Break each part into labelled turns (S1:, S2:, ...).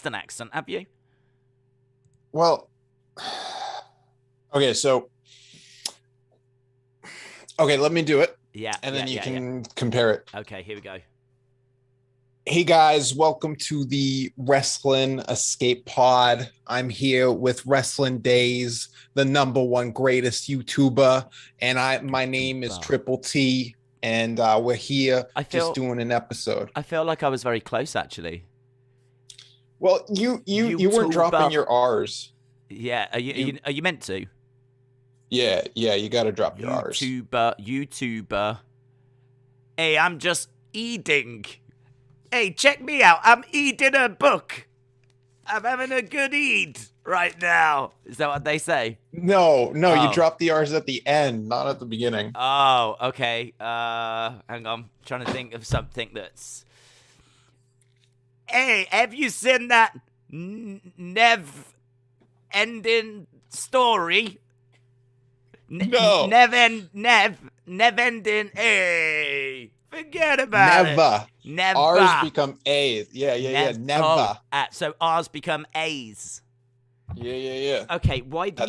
S1: Boston accent, have you?
S2: Well, okay, so let me do it.
S1: Yeah.
S2: And then you can compare it.
S1: Okay, here we go.
S2: Hey guys, welcome to the Wrestling Escape Pod. I'm here with Wrestling Daze, the #1 greatest YouTuber, and my name is Triple T, and we're here just doing an episode.
S1: I feel like I was very close, actually.
S2: Well, you weren't dropping your R's.
S1: Yeah, are you meant to?
S2: Yeah, you got to drop your R's.
S1: YouTuber. Hey, I'm just eating. Hey, check me out. I'm eating a book. I'm having a good eat right now. Is that what they say?
S2: No, you drop the R's at the end, not at the beginning.
S1: Oh, okay. Hang on. I'm trying to think of something that's... Hey, have you seen that Nev-ending story?
S2: No.
S1: Nev-ending. Hey, forget about it. Never.
S2: R's become A's. Yeah. Never.
S1: So R's become A's.
S2: Yeah.
S1: Okay, why do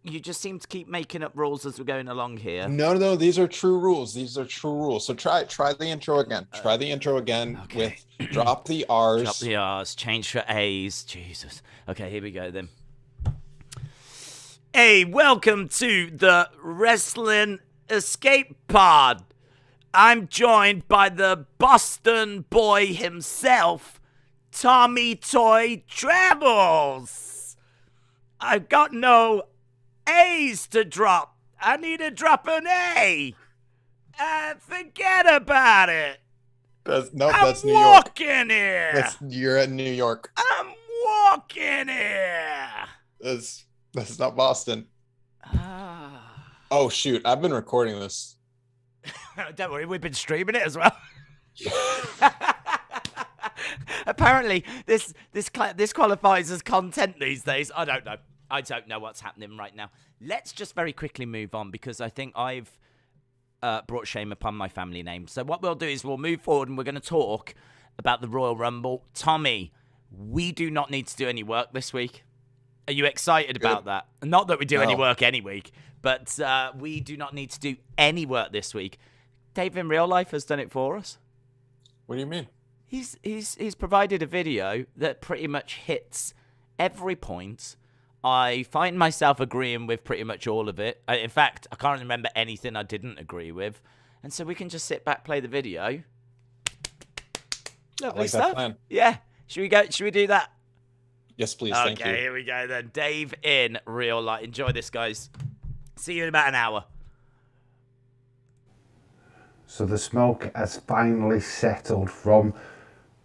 S1: you just seem to keep making up rules as we're going along here?
S2: No, these are true rules. So try the intro again. Try the intro again with drop the R's.
S1: Drop the R's, change for A's. Jesus. Okay, here we go then. Hey, welcome to the Wrestling Escape Pod. I'm joined by the Boston boy himself, Tommy Toy Travels. I've got no A's to drop. I need to drop an A. Forget about it.
S2: That's New York.
S1: I'm walking here.
S2: You're in New York.
S1: I'm walking here.
S2: That's not Boston. Oh, shoot. I've been recording this.
S1: Don't worry, we've been streaming it as well. Apparently, this qualifies as content these days. I don't know what's happening right now. Let's just very quickly move on because I think I've brought shame upon my family name. So what we'll do is we'll move forward and we're going to talk about the Royal Rumble. Tommy, we do not need to do any work this week. Are you excited about that? Not that we do any work any week, but we do not need to do any work this week. Dave in real life has done it for us.
S2: What do you mean?
S1: He's provided a video that pretty much hits every point. I find myself agreeing with pretty much all of it. In fact, I can't remember anything I didn't agree with. And so we can just sit back, play the video. Lovely stuff. That plan. Yeah. Should we do that?
S2: Yes, please. Thank you.
S1: Okay, here we go then. Dave in real life. Enjoy this, guys. See you in about an hour.
S3: So the smoke has finally settled from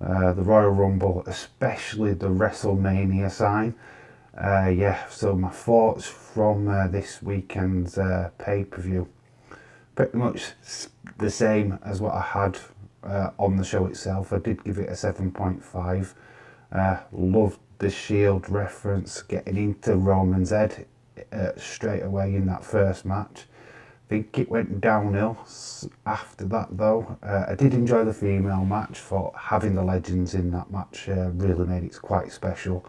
S3: the Royal Rumble, especially the WrestleMania sign. So my thoughts from this weekend's pay-per-view. Pretty much the same as what I had on the show itself. I did give it a 7.5. Loved the Shield reference, getting into Roman's head straight away in that first match. I think it went downhill after that though. I did enjoy the female match, for having the legends in that match really made it quite special.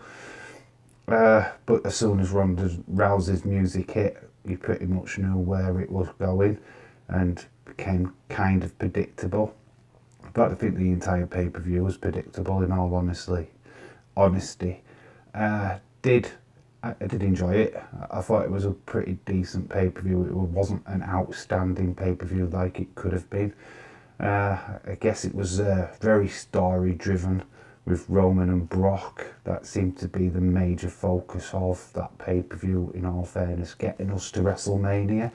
S3: But as soon as Ronda Rousey's music hit, you pretty much knew where it was going and became kind of predictable. But I think the entire pay-per-view was predictable in all honesty. I did enjoy it. I thought it was a pretty decent pay-per-view. It wasn't an outstanding pay-per-view like it could have been. I guess it was very story-driven with Roman and Brock. That seemed to be the major focus of that pay-per-view, in all fairness, getting us to WrestleMania,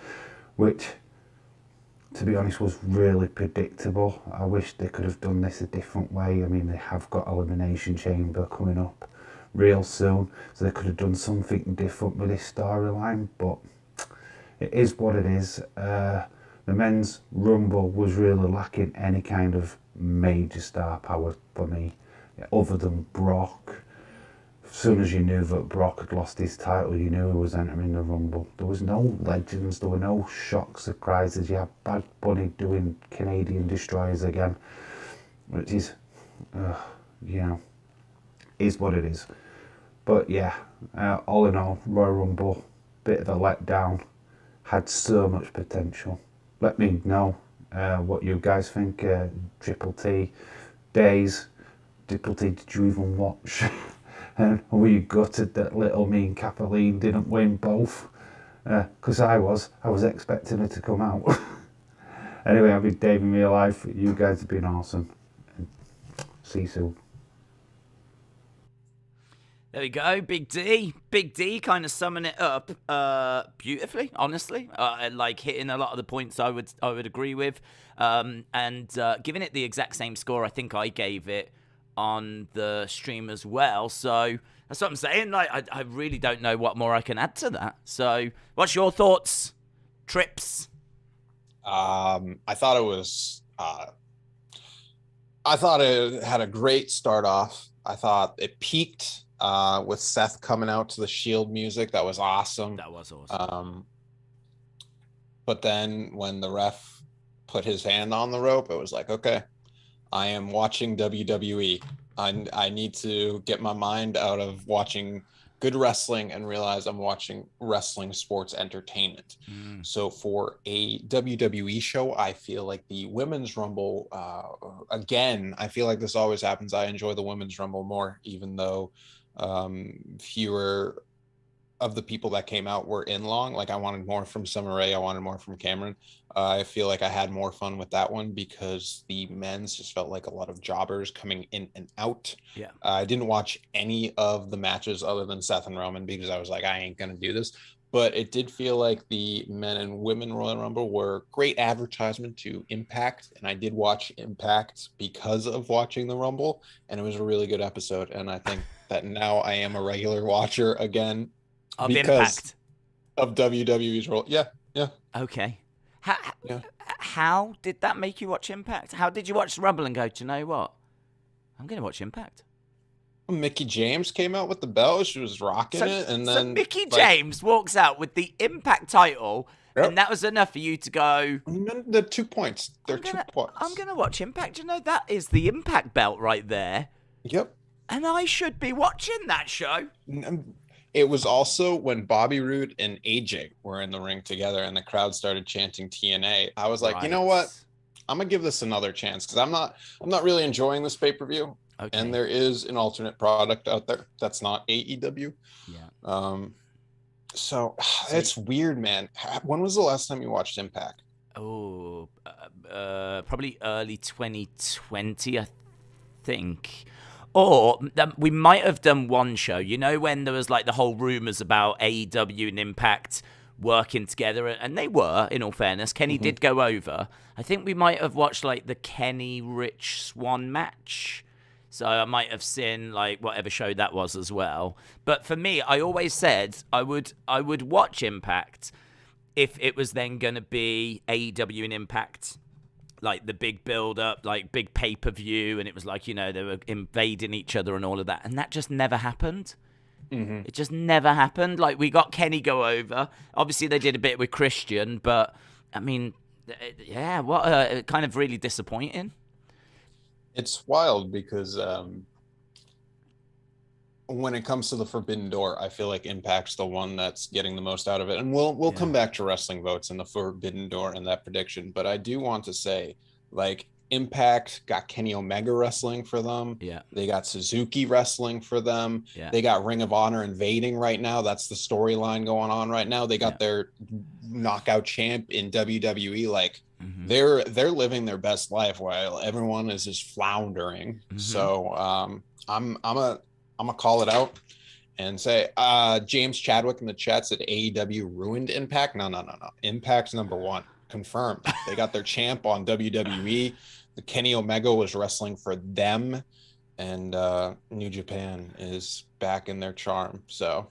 S3: which, to be honest, was really predictable. I wish they could have done this a different way. I mean, they have got Elimination Chamber coming up real soon, so they could have done something different with this storyline, but it is what it is. The men's Rumble was really lacking any kind of major star power for me, other than Brock. As soon as you knew that Brock had lost his title, you knew he was entering the Rumble. There was no legends, there were no shock surprises. You had Bad Bunny doing Canadian Destroyers again, which is, is what it is. But yeah, all in all, Royal Rumble, bit of a letdown. Had so much potential. Let me know what you guys think. Triple T, Daze, Triple T, did you even watch? And were you gutted that Little Mean Kathleen didn't win both? Because I was expecting her to come out. Anyway, I've been Dave and Me Alive. You guys have been awesome. See you soon.
S1: There we go, Big D. Big D kind of summing it up beautifully, honestly. Like hitting a lot of the points I would agree with. And giving it the exact same score I think I gave it on the stream as well. So that's what I'm saying. Like, I really don't know what more I can add to that. So what's your thoughts, Trips?
S2: I thought it had a great start off. I thought it peaked with Seth coming out to the Shield music. That was awesome.
S1: That was awesome.
S2: But then when the ref put his hand on the rope, it was like, okay, I am watching WWE. I need to get my mind out of watching good wrestling and realize I'm watching wrestling sports entertainment. So for a WWE show, I feel like the Women's Rumble, again, I feel like this always happens. I enjoy the Women's Rumble more, even though fewer of the people that came out were in long. Like, I wanted more from Summer Rae. I wanted more from Cameron. I feel like I had more fun with that one because the men's just felt like a lot of jobbers coming in and out.
S1: Yeah.
S2: I didn't watch any of the matches other than Seth and Roman because I was like, I ain't going to do this. But it did feel like the men and women Royal Rumble were great advertisement to Impact. And I did watch Impact because of watching the Rumble. And it was a really good episode. And I think that now I am a regular watcher again.
S1: Of
S2: because
S1: Impact.
S2: Of WWE's role. Yeah.
S1: Okay. How did that make you watch Impact? How did you watch Rumble and go, do you know what? I'm going to watch Impact.
S2: Mickey James came out with the belt. She was rocking it. And then
S1: Mickey James walks out with the Impact title. Yep. And that was enough for you to go.
S2: The 2 points. They're 2 points.
S1: I'm going to watch Impact. You know, that is the Impact belt right there.
S2: Yep.
S1: And I should be watching that show.
S2: It was also when Bobby Roode and AJ were in the ring together and the crowd started chanting TNA. I was like, You know what? I'm going to give this another chance because I'm not really enjoying this pay-per-view. Okay. And there is an alternate product out there that's not AEW.
S1: Yeah.
S2: So it's weird, man. When was the last time you watched Impact?
S1: Oh, probably early 2020, I think. Or we might have done one show, you know, when there was like the whole rumors about AEW and Impact working together, and they were, in all fairness. Kenny did go over. I think we might have watched like the Kenny Rich Swan match. So I might have seen like whatever show that was as well. But for me, I always said I would watch Impact if it was then going to be AEW and Impact, like the big build-up, like big pay-per-view, and it was like, you know, they were invading each other and all of that. And that just never happened. It just never happened. Like, we got Kenny go over. Obviously, they did a bit with Christian, but, I mean, yeah, what kind of really disappointing.
S2: It's wild because when it comes to the Forbidden Door, I feel like Impact's the one that's getting the most out of it. And we'll come back to wrestling votes and the Forbidden Door and that prediction. But I do want to say, like, Impact got Kenny Omega wrestling for them.
S1: Yeah.
S2: They got Suzuki wrestling for them.
S1: Yeah.
S2: They got Ring of Honor invading right now. That's the storyline going on right now. They got their knockout champ in WWE. Like, they're living their best life while everyone is just floundering. So I'm gonna call it out and say James Chadwick in the chat said AEW ruined Impact. No. Impact's number one. Confirmed. They got their champ on WWE. The Kenny Omega was wrestling for them, and New Japan is back in their charm. So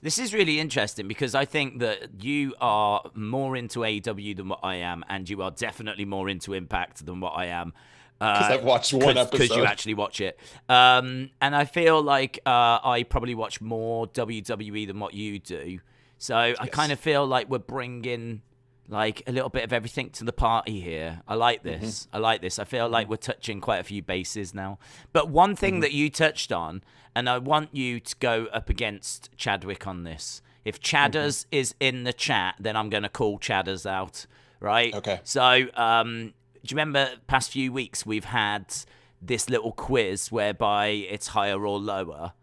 S1: this is really interesting because I think that you are more into AEW than what I am, and you are definitely more into Impact than what I am.
S2: Because I've watched one episode.
S1: Because you actually watch it. And I feel like I probably watch more WWE than what you do. So I kind of feel like we're bringing Like a little bit of everything to the party here. I like this. I like this. I feel like we're touching quite a few bases now. But one thing that you touched on, and I want you to go up against Chadwick on this. If Chadders is in the chat, then I'm going to call Chadders out, right?
S2: Okay.
S1: So, do you remember past few weeks we've had this little quiz whereby it's higher or lower?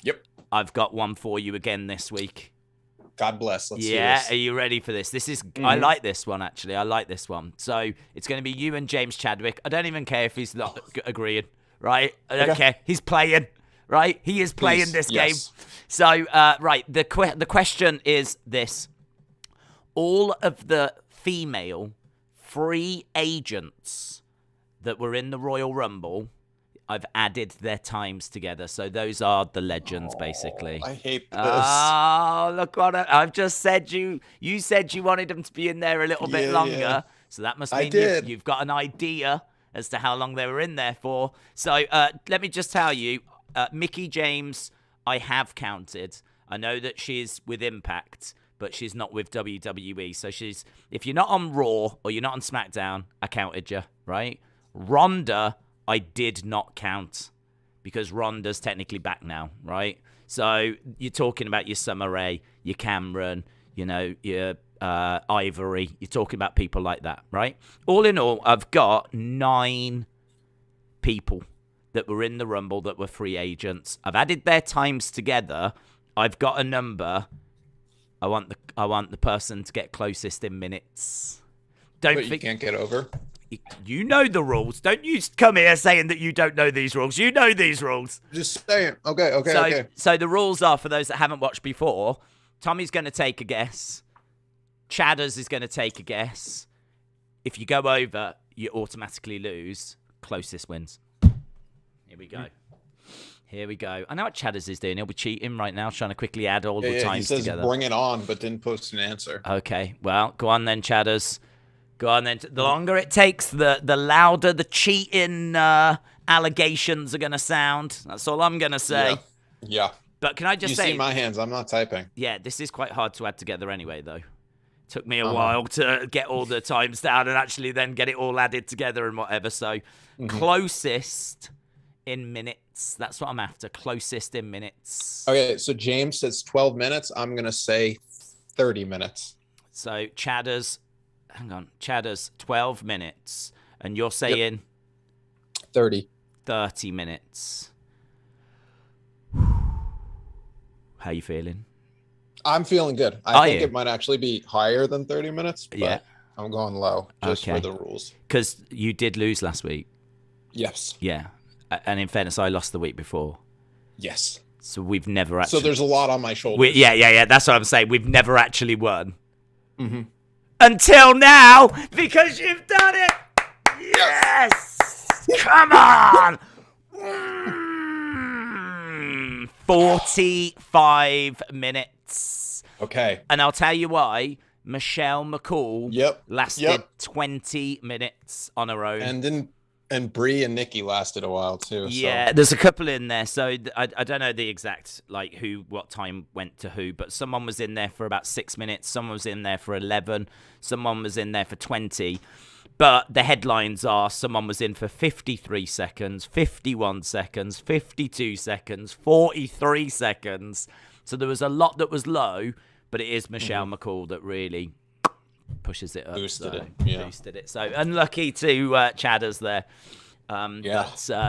S2: Yep.
S1: I've got one for you again this week.
S2: God bless. Let's see
S1: Yeah,
S2: this.
S1: are you ready for this? This is I like this one actually. I like this one. So it's going to be you and James Chadwick. I don't even care if he's not agreeing, right? I don't care. He's playing, right? He is playing this game. So right, the question is this: all of the female free agents that were in the Royal Rumble, I've added their times together. So those are the legends, basically.
S2: I hate this.
S1: Oh, look what I've just said. You said you wanted them to be in there a little bit longer.
S2: Yeah.
S1: So that must
S2: I
S1: mean
S2: did.
S1: you've got an idea as to how long they were in there for. So let me just tell you, Mickie James, I have counted. I know that she's with Impact, but she's not with WWE. So if you're not on Raw or you're not on SmackDown, I counted you, right? Ronda, I did not count because Ronda's technically back now, right? So you're talking about your Summer Rae, your Cameron, your Ivory. You're talking about people like that, right? All in all, I've got 9 people that were in the Rumble that were free agents. I've added their times together. I've got a number. I want the person to get closest in minutes.
S2: But you can't get over.
S1: You know the rules. Don't you come here saying that you don't know these rules. You know these rules.
S2: Just saying. Okay.
S1: So the rules are, for those that haven't watched before, Tommy's going to take a guess. Chadders is going to take a guess. If you go over, you automatically lose. Closest wins. Here we go. I know what Chadders is doing. He'll be cheating right now, trying to quickly add all the times
S2: he says
S1: together.
S2: Bring it on, but didn't post an answer.
S1: Okay, well, go on then, Chadders. Go on then. The longer it takes, the louder the cheating allegations are going to sound. That's all I'm going to say.
S2: Yeah.
S1: But can I just say...
S2: You see my hands. I'm not typing.
S1: Yeah, this is quite hard to add together anyway, though. Took me a while to get all the times down and actually then get it all added together and whatever. So closest in minutes. That's what I'm after. Closest in minutes.
S2: Okay, so James says 12 minutes. I'm going to say 30 minutes.
S1: So Chadders... Hang on. Chadders, 12 minutes. And you're saying...
S2: 30
S1: minutes. How you feeling?
S2: I'm feeling good. I think it might actually be higher than 30 minutes. But
S1: Yeah.
S2: I'm going low just
S1: Okay.
S2: for the rules.
S1: Because you did lose last week.
S2: Yes.
S1: Yeah. And in fairness, I lost the week before.
S2: Yes.
S1: So we've never actually...
S2: So there's a lot on my shoulders.
S1: Yeah. That's what I'm saying. We've never actually won. Until now, because you've done it. Yes. Come on. 45 minutes.
S2: Okay.
S1: And I'll tell you why. Michelle McCool lasted 20 minutes on her own.
S2: And Bree and Nikki lasted a while too.
S1: Yeah, there's a couple in there. So I don't know the exact, like, what time went to who, but someone was in there for about 6 minutes. Someone was in there for 11. Someone was in there for 20. But the headlines are someone was in for 53 seconds, 51 seconds, 52 seconds, 43 seconds. So there was a lot that was low, but it is Michelle McCool that really pushes it up.
S2: Boosted it.
S1: So unlucky to Chadders there. But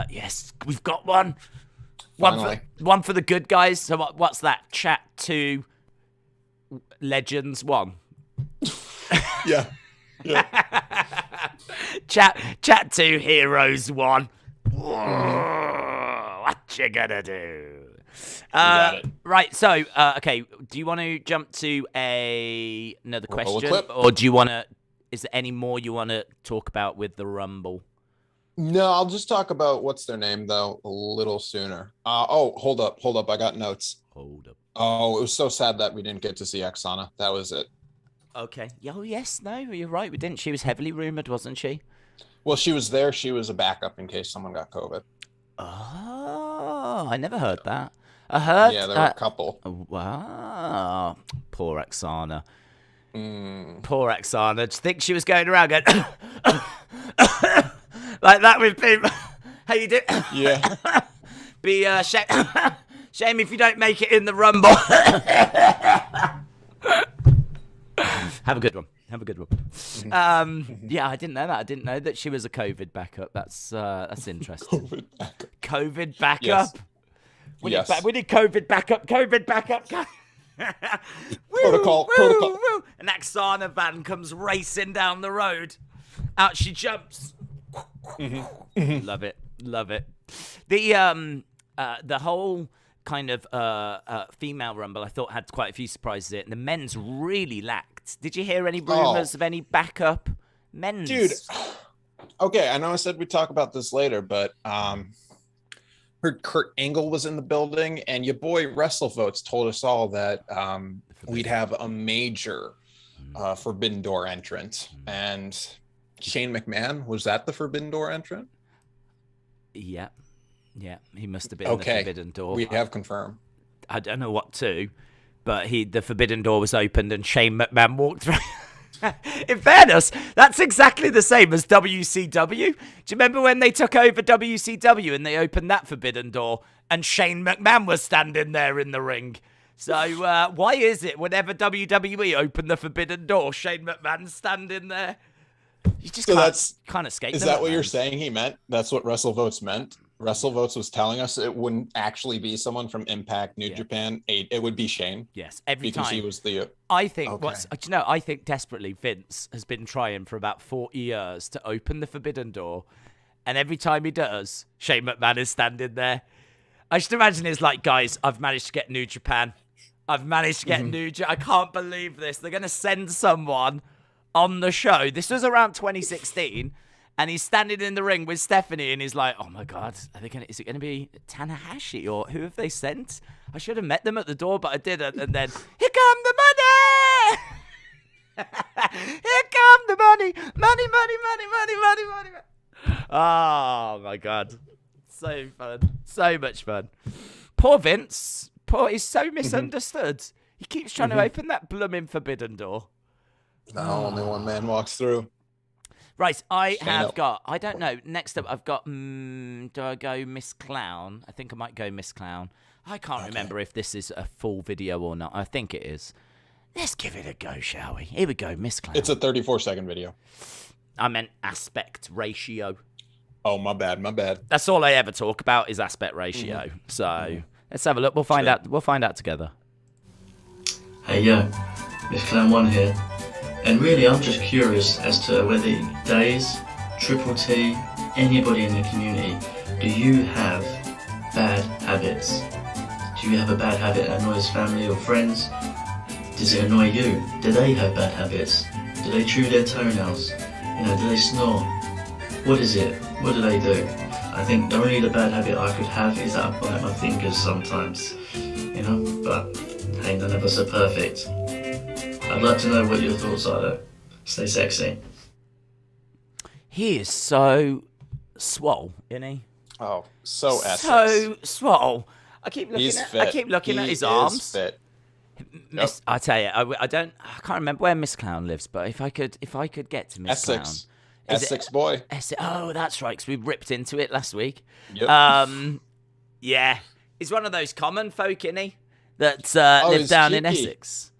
S1: yes, we've got one. One for the good guys. So what's that? Chat 2 Legends 1.
S2: Yeah.
S1: Chat 2 Heroes 1. Whoa, what you gonna do? Right, so, okay, do you want to jump to another question? Or do you want to, is there any more you want to talk about with the Rumble?
S2: No, I'll just talk about what's their name, though, a little sooner. Hold up. I got notes.
S1: Hold up.
S2: Oh, it was so sad that we didn't get to see Oksana. That was it.
S1: Okay. Oh, yes, no, you're right, we didn't. She was heavily rumored, wasn't she?
S2: Well, she was there. She was a backup in case someone got COVID.
S1: Oh, I never heard that. I heard...
S2: Yeah, there were a couple.
S1: Wow. Poor Oksana. Poor Oksana. I think she was going around going like that with people. How you doing?
S2: Yeah.
S1: Be shame if you don't make it in the Rumble. Have a good one. Have a good one. Yeah, I didn't know that. I didn't know that she was a COVID backup. That's interesting. COVID backup.
S2: Yes.
S1: We
S2: Yes.
S1: need COVID backup. COVID backup.
S2: Protocol.
S1: Woo. An Oksana van comes racing down the road. Out she jumps. Love it. Love it. The whole kind of female Rumble, I thought, had quite a few surprises in it. And the men's really lacked. Did you hear any rumors of any backup men's?
S2: Dude, okay, I know I said we'd talk about this later, but heard Kurt Angle was in the building, and your boy WrestleVotes told us all that we'd have a major Forbidden Door entrant. And Shane McMahon, was that the Forbidden Door entrant?
S1: Yeah, he must have been the Forbidden Door.
S2: We have confirmed.
S1: I don't know what to, but the Forbidden Door was opened and Shane McMahon walked through. In fairness, that's exactly the same as WCW. Do you remember when they took over WCW and they opened that Forbidden Door and Shane McMahon was standing there in the ring? So why is it whenever WWE opened the Forbidden Door, Shane McMahon's standing there? You just can't escape.
S2: Is that what you're saying he meant? That's what WrestleVotes meant? WrestleVotes was telling us it wouldn't actually be someone from Impact, New Japan. It would be Shane.
S1: Yes, every
S2: because
S1: time.
S2: He was the.
S1: I think I think desperately Vince has been trying for about 40 years to open the Forbidden Door, and every time he does, Shane McMahon is standing there. I should imagine it's like, guys, I've managed to get New Japan. I've managed to get New Japan. I can't believe this. They're going to send someone on the show. This was around 2016. And he's standing in the ring with Stephanie, and he's like, "Oh my God, is it going to be Tanahashi or who have they sent? I should have met them at the door, but I didn't." And then, here come the money! Here come the money! Money, money, money, money, money, money, money. Oh my God, so fun, so much fun. Poor Vince. He's so misunderstood. He keeps trying to open that blooming Forbidden Door.
S2: No, only one man walks through.
S1: Right, I don't know. Next up, I've got, do I go Miss Clown? I think I might go Miss Clown. I can't remember if this is a full video or not. I think it is. Let's give it a go, shall we? Here we go, Miss Clown.
S2: It's a 34-second video.
S1: I meant aspect ratio.
S2: Oh, my bad.
S1: That's all I ever talk about is aspect ratio. So let's have a look. We'll find out. We'll find out together.
S4: Hey, yo. Miss Clown 1 here. And really, I'm just curious as to whether Daze, Triple T, anybody in the community, do you have bad habits? Do you have a bad habit that annoys family or friends? Does it annoy you? Do they have bad habits? Do they chew their toenails? Do they snore? What is it? What do they do? I think the only bad habit I could have is that I bite my fingers sometimes. But hey, none of us are perfect. I'd like to know what your thoughts are, though. Stay sexy.
S1: He is so swole, isn't he?
S2: Oh, so Essex.
S1: So swole. I keep looking at his arms.
S2: Fit.
S1: I tell you, I can't remember where Miss Clown lives, but if I could get to Miss Clown,
S2: Essex boy.
S1: Oh, that's right, because we ripped into it last week.
S2: Yep.
S1: Yeah, he's one of those common folk, isn't he? That live down in Essex.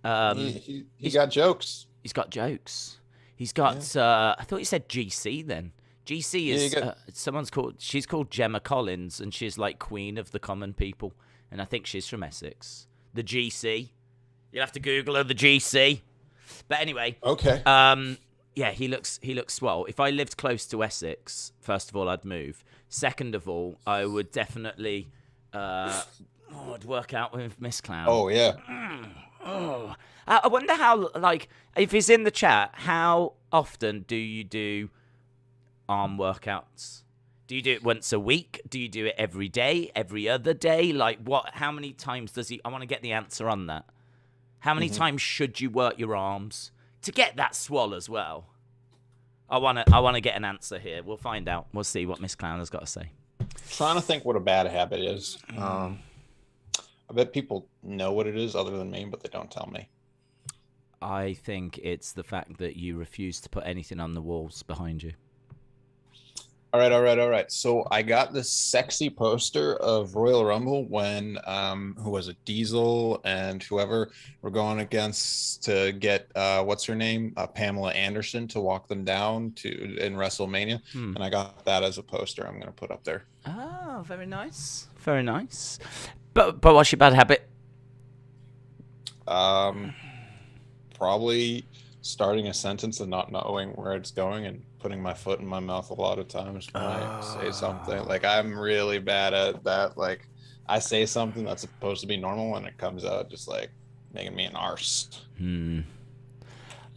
S2: He got jokes.
S1: He's got jokes. He's got. I thought you said GC then. GC is she's called Gemma Collins, and she's like queen of the common people, and I think she's from Essex. The GC. You'll have to Google her. The GC. But anyway.
S2: Okay.
S1: Yeah, he looks swell. If I lived close to Essex, first of all, I'd move. Second of all, I would definitely I'd work out with Miss Clown.
S2: Oh yeah.
S1: Oh, I wonder how, if he's in the chat, how often do you do arm workouts? Do you do it once a week? Do you do it every day, every other day? How many times does he, I want to get the answer on that. How many times should you work your arms to get that swell as well? I want to get an answer here. We'll find out. We'll see what Miss Clown has got to say.
S2: Trying to think what a bad habit is. I bet people know what it is other than me, but they don't tell me.
S1: I think it's the fact that you refuse to put anything on the walls behind you.
S2: All right. So I got this sexy poster of Royal Rumble when who was it, Diesel and whoever were going against to get what's her name, Pamela Anderson, to walk them down in WrestleMania, and I got that as a poster. I'm gonna put up there.
S1: Oh, very nice, very nice. But what's your bad habit?
S2: Probably starting a sentence and not knowing where it's going and putting my foot in my mouth a lot of times when I say something. Like, I'm really bad at that. Like, I say something that's supposed to be normal and it comes out just like making me an arse.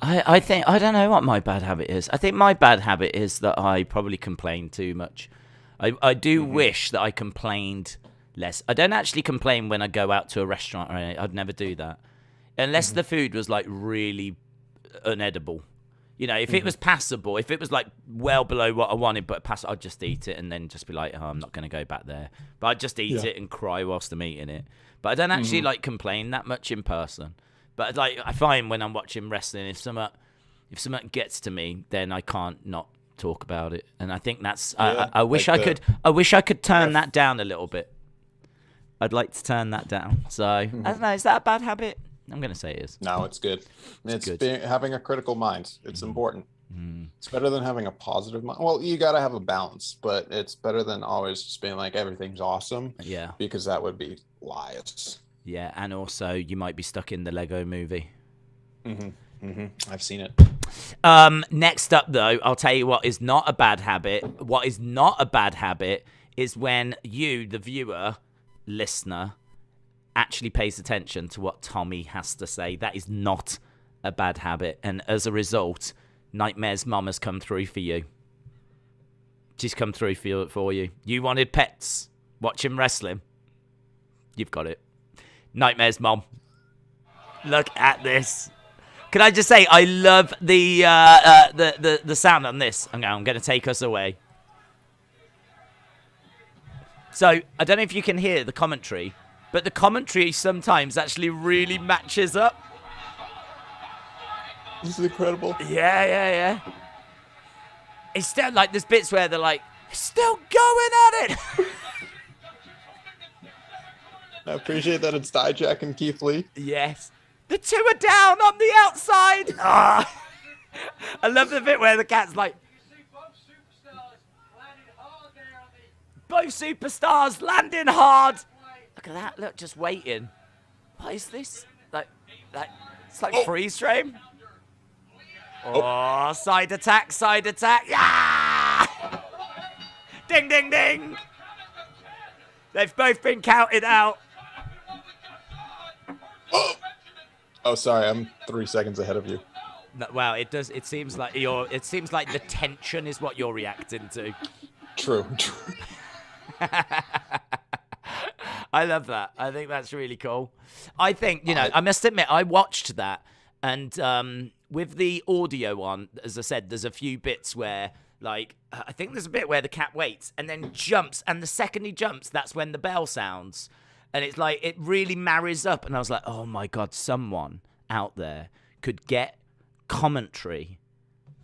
S1: I think, I don't know what my bad habit is. I think my bad habit is that I probably complain too much. I do wish that I complained less. I don't actually complain when I go out to a restaurant. I'd never do that. Unless the food was like really unedible. You know, if it was passable, if it was like well below what I wanted, but I'd just eat it and then just be like, oh, I'm not going to go back there. But I'd just eat it and cry whilst I'm eating it. But I don't actually like complain that much in person. But like, I find when I'm watching wrestling, if something gets to me, then I can't not talk about it. And I think that's I wish I could turn that down a little bit. I'd like to turn that down. So I don't know, is that a bad habit? I'm going to say it is.
S2: No, it's good. It's good. Having a critical mind. It's important. It's better than having a positive mind. Well, you got to have a balance, but it's better than always just being like everything's awesome. Yeah. Because that would be lies.
S1: Yeah, and also you might be stuck in the Lego movie.
S2: I've seen it.
S1: Next up, though, I'll tell you what is not a bad habit. What is not a bad habit is when you, the viewer, listener, actually pays attention to what Tommy has to say. That is not a bad habit. And as a result, Nightmare's mom has come through for you. She's come through for you. You wanted pets watching wrestling. You've got it. Nightmare's mom. Look at this. Can I just say, I love the sound on this. I'm going to take us away. So, I don't know if you can hear the commentary, but the commentary sometimes actually really matches up.
S2: This is incredible.
S1: Yeah. It's still like, there's bits where they're like, still going at it.
S2: I appreciate that it's Dijak and Keith Lee.
S1: Yes. The two are down on the outside. I love the bit where the cat's like, both superstars landing hard. Look at that. Look, just waiting. What is this? Like it's like freeze frame. Oh, side attack. Yeah! Ding, ding, ding. They've both been counted out.
S2: Oh, sorry. I'm 3 seconds ahead of you.
S1: No, wow, it does. It seems like the tension is what you're reacting to.
S2: True.
S1: I love that. I think that's really cool. I think, I must admit, I watched that, and with the audio on, as I said, there's a few bits where, like, I think there's a bit where the cat waits and then jumps, and the second he jumps, that's when the bell sounds. And it's like, it really marries up. And I was like, oh my God, someone out there could get commentary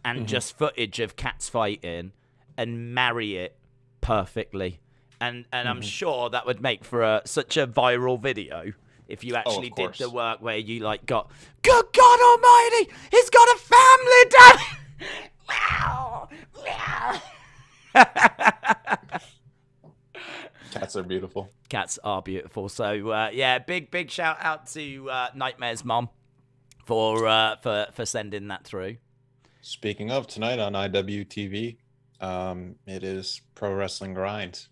S1: and just footage of cats fighting and marry it perfectly. And I'm sure that would make for such a viral video if you actually did the work where you like got, good God Almighty, he's got a family, Dad.
S2: Cats are beautiful.
S1: Cats are beautiful. So big shout out to Nightmare's mom for sending that through.
S2: Speaking of, tonight on IWTV, it is Pro Wrestling Grind.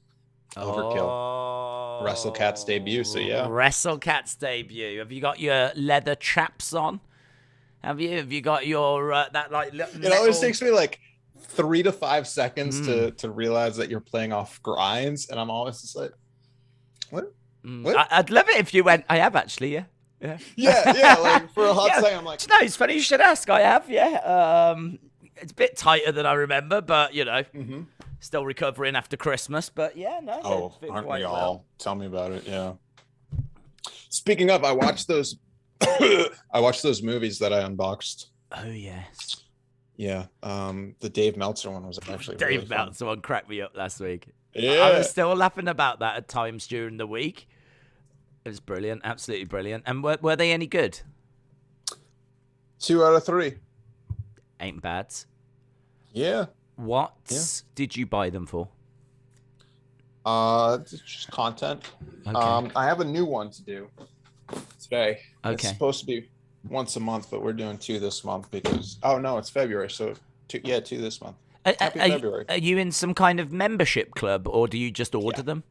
S2: Overkill. WrestleCat's debut, so yeah.
S1: WrestleCat's debut. Have you got your leather chaps on? Have you got your that like metal...
S2: It always takes me like 3 to 5 seconds to realize that you're playing off grinds, and I'm always just like, what?
S1: I'd love it if you went, I have actually, yeah.
S2: Yeah, like for a hot second, I'm like,
S1: no, it's funny you should ask. I have, yeah. It's a bit tighter than I remember, but still recovering after Christmas. But yeah, no.
S2: Oh, aren't we all? Tell me about it. Yeah. Speaking of, I watched those I watched those movies that I unboxed.
S1: Oh yes.
S2: Yeah. The Dave Meltzer one was actually really
S1: Dave
S2: fun.
S1: Meltzer one cracked me up last week.
S2: Yeah.
S1: I was still laughing about that at times during the week. It was brilliant, absolutely brilliant. And were they any good?
S2: 2 out of 3.
S1: Ain't bad.
S2: Yeah.
S1: What did you buy them for?
S2: It's just content.
S1: Okay.
S2: I have a new one to do today.
S1: Okay.
S2: It's supposed to be once a month, but we're doing 2 this month because it's February, so 2 this month. Happy February.
S1: Are you in some kind of membership club, or do you just order them?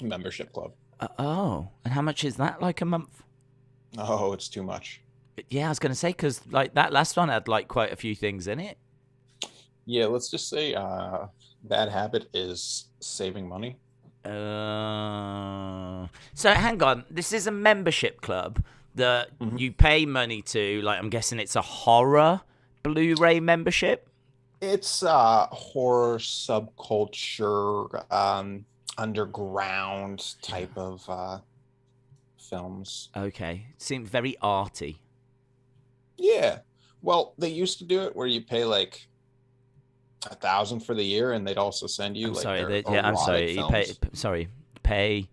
S2: Membership club.
S1: Oh, and how much is that? Like a month?
S2: Oh, it's too much.
S1: Yeah, I was gonna say because like that last one had like quite a few things in it.
S2: Yeah, let's just say bad habit is saving money.
S1: So hang on, this is a membership club that you pay money to. Like I'm guessing it's a horror Blu-ray membership.
S2: It's horror subculture, underground type of films.
S1: Okay, seems very arty.
S2: Yeah. Well, they used to do it where you pay like $1,000 for the year, and they'd also send you
S1: I'm
S2: like
S1: sorry.
S2: their
S1: I'm sorry.
S2: erotic
S1: You pay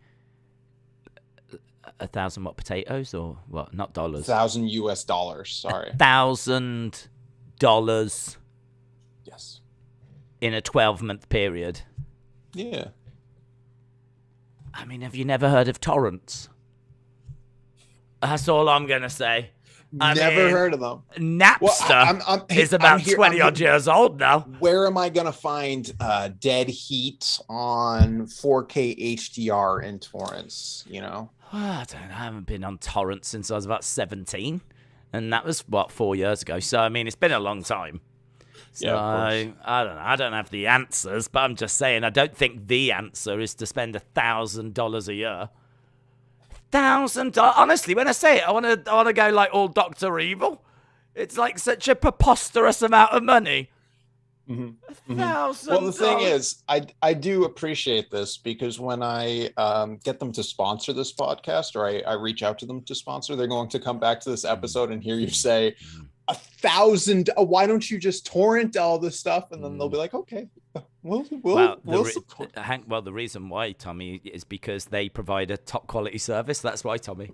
S1: 1,000 what, potatoes or what? Not dollars.
S2: $1,000 US. Sorry.
S1: $1,000
S2: Yes.
S1: in a 12-month period.
S2: Yeah.
S1: I mean, have you never heard of torrents? That's all I'm gonna say.
S2: Never heard of them.
S1: Napster is about 20-odd years old now.
S2: Where am I going to find Dead Heat on 4K HDR in torrents, you know?
S1: I haven't been on torrents since I was about 17. And that was, 4 years ago. So, I mean, it's been a long time. So, I don't know. I don't have the answers, but I'm just saying I don't think the answer is to spend $1,000 a year. $1,000. Honestly, when I say it, I want to go like all Dr. Evil. It's like such a preposterous amount of money. $1,000.
S2: Well, the thing is, I do appreciate this because when I get them to sponsor this podcast, or I reach out to them to sponsor, they're going to come back to this episode and hear you say $1,000. Why don't you just torrent all this stuff? And then they'll be like, okay, we'll support.
S1: Well, the reason why, Tommy, is because they provide a top quality service. That's why, Tommy.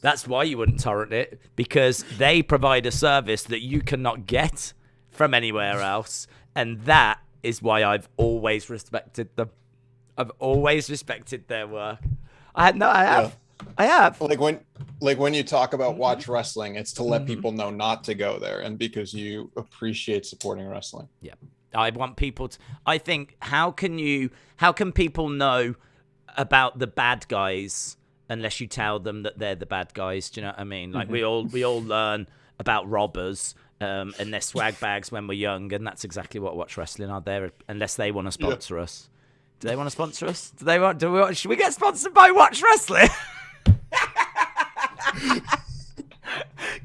S1: That's why you wouldn't torrent it, because they provide a service that you cannot get from anywhere else. And that is why I've always respected them. I've always respected their work. I have.
S2: Yeah.
S1: I have.
S2: Like when you talk about Watch Wrestling, it's to let people know not to go there, and because you appreciate supporting wrestling.
S1: Yeah. I want people to, I think, how can people know about the bad guys unless you tell them that they're the bad guys? Do you know what I mean? Like we all learn about robbers and their swag bags when we're young, and that's exactly what Watch Wrestling are there, unless they want to sponsor us. Do they want to sponsor us? Should we get sponsored by Watch Wrestling?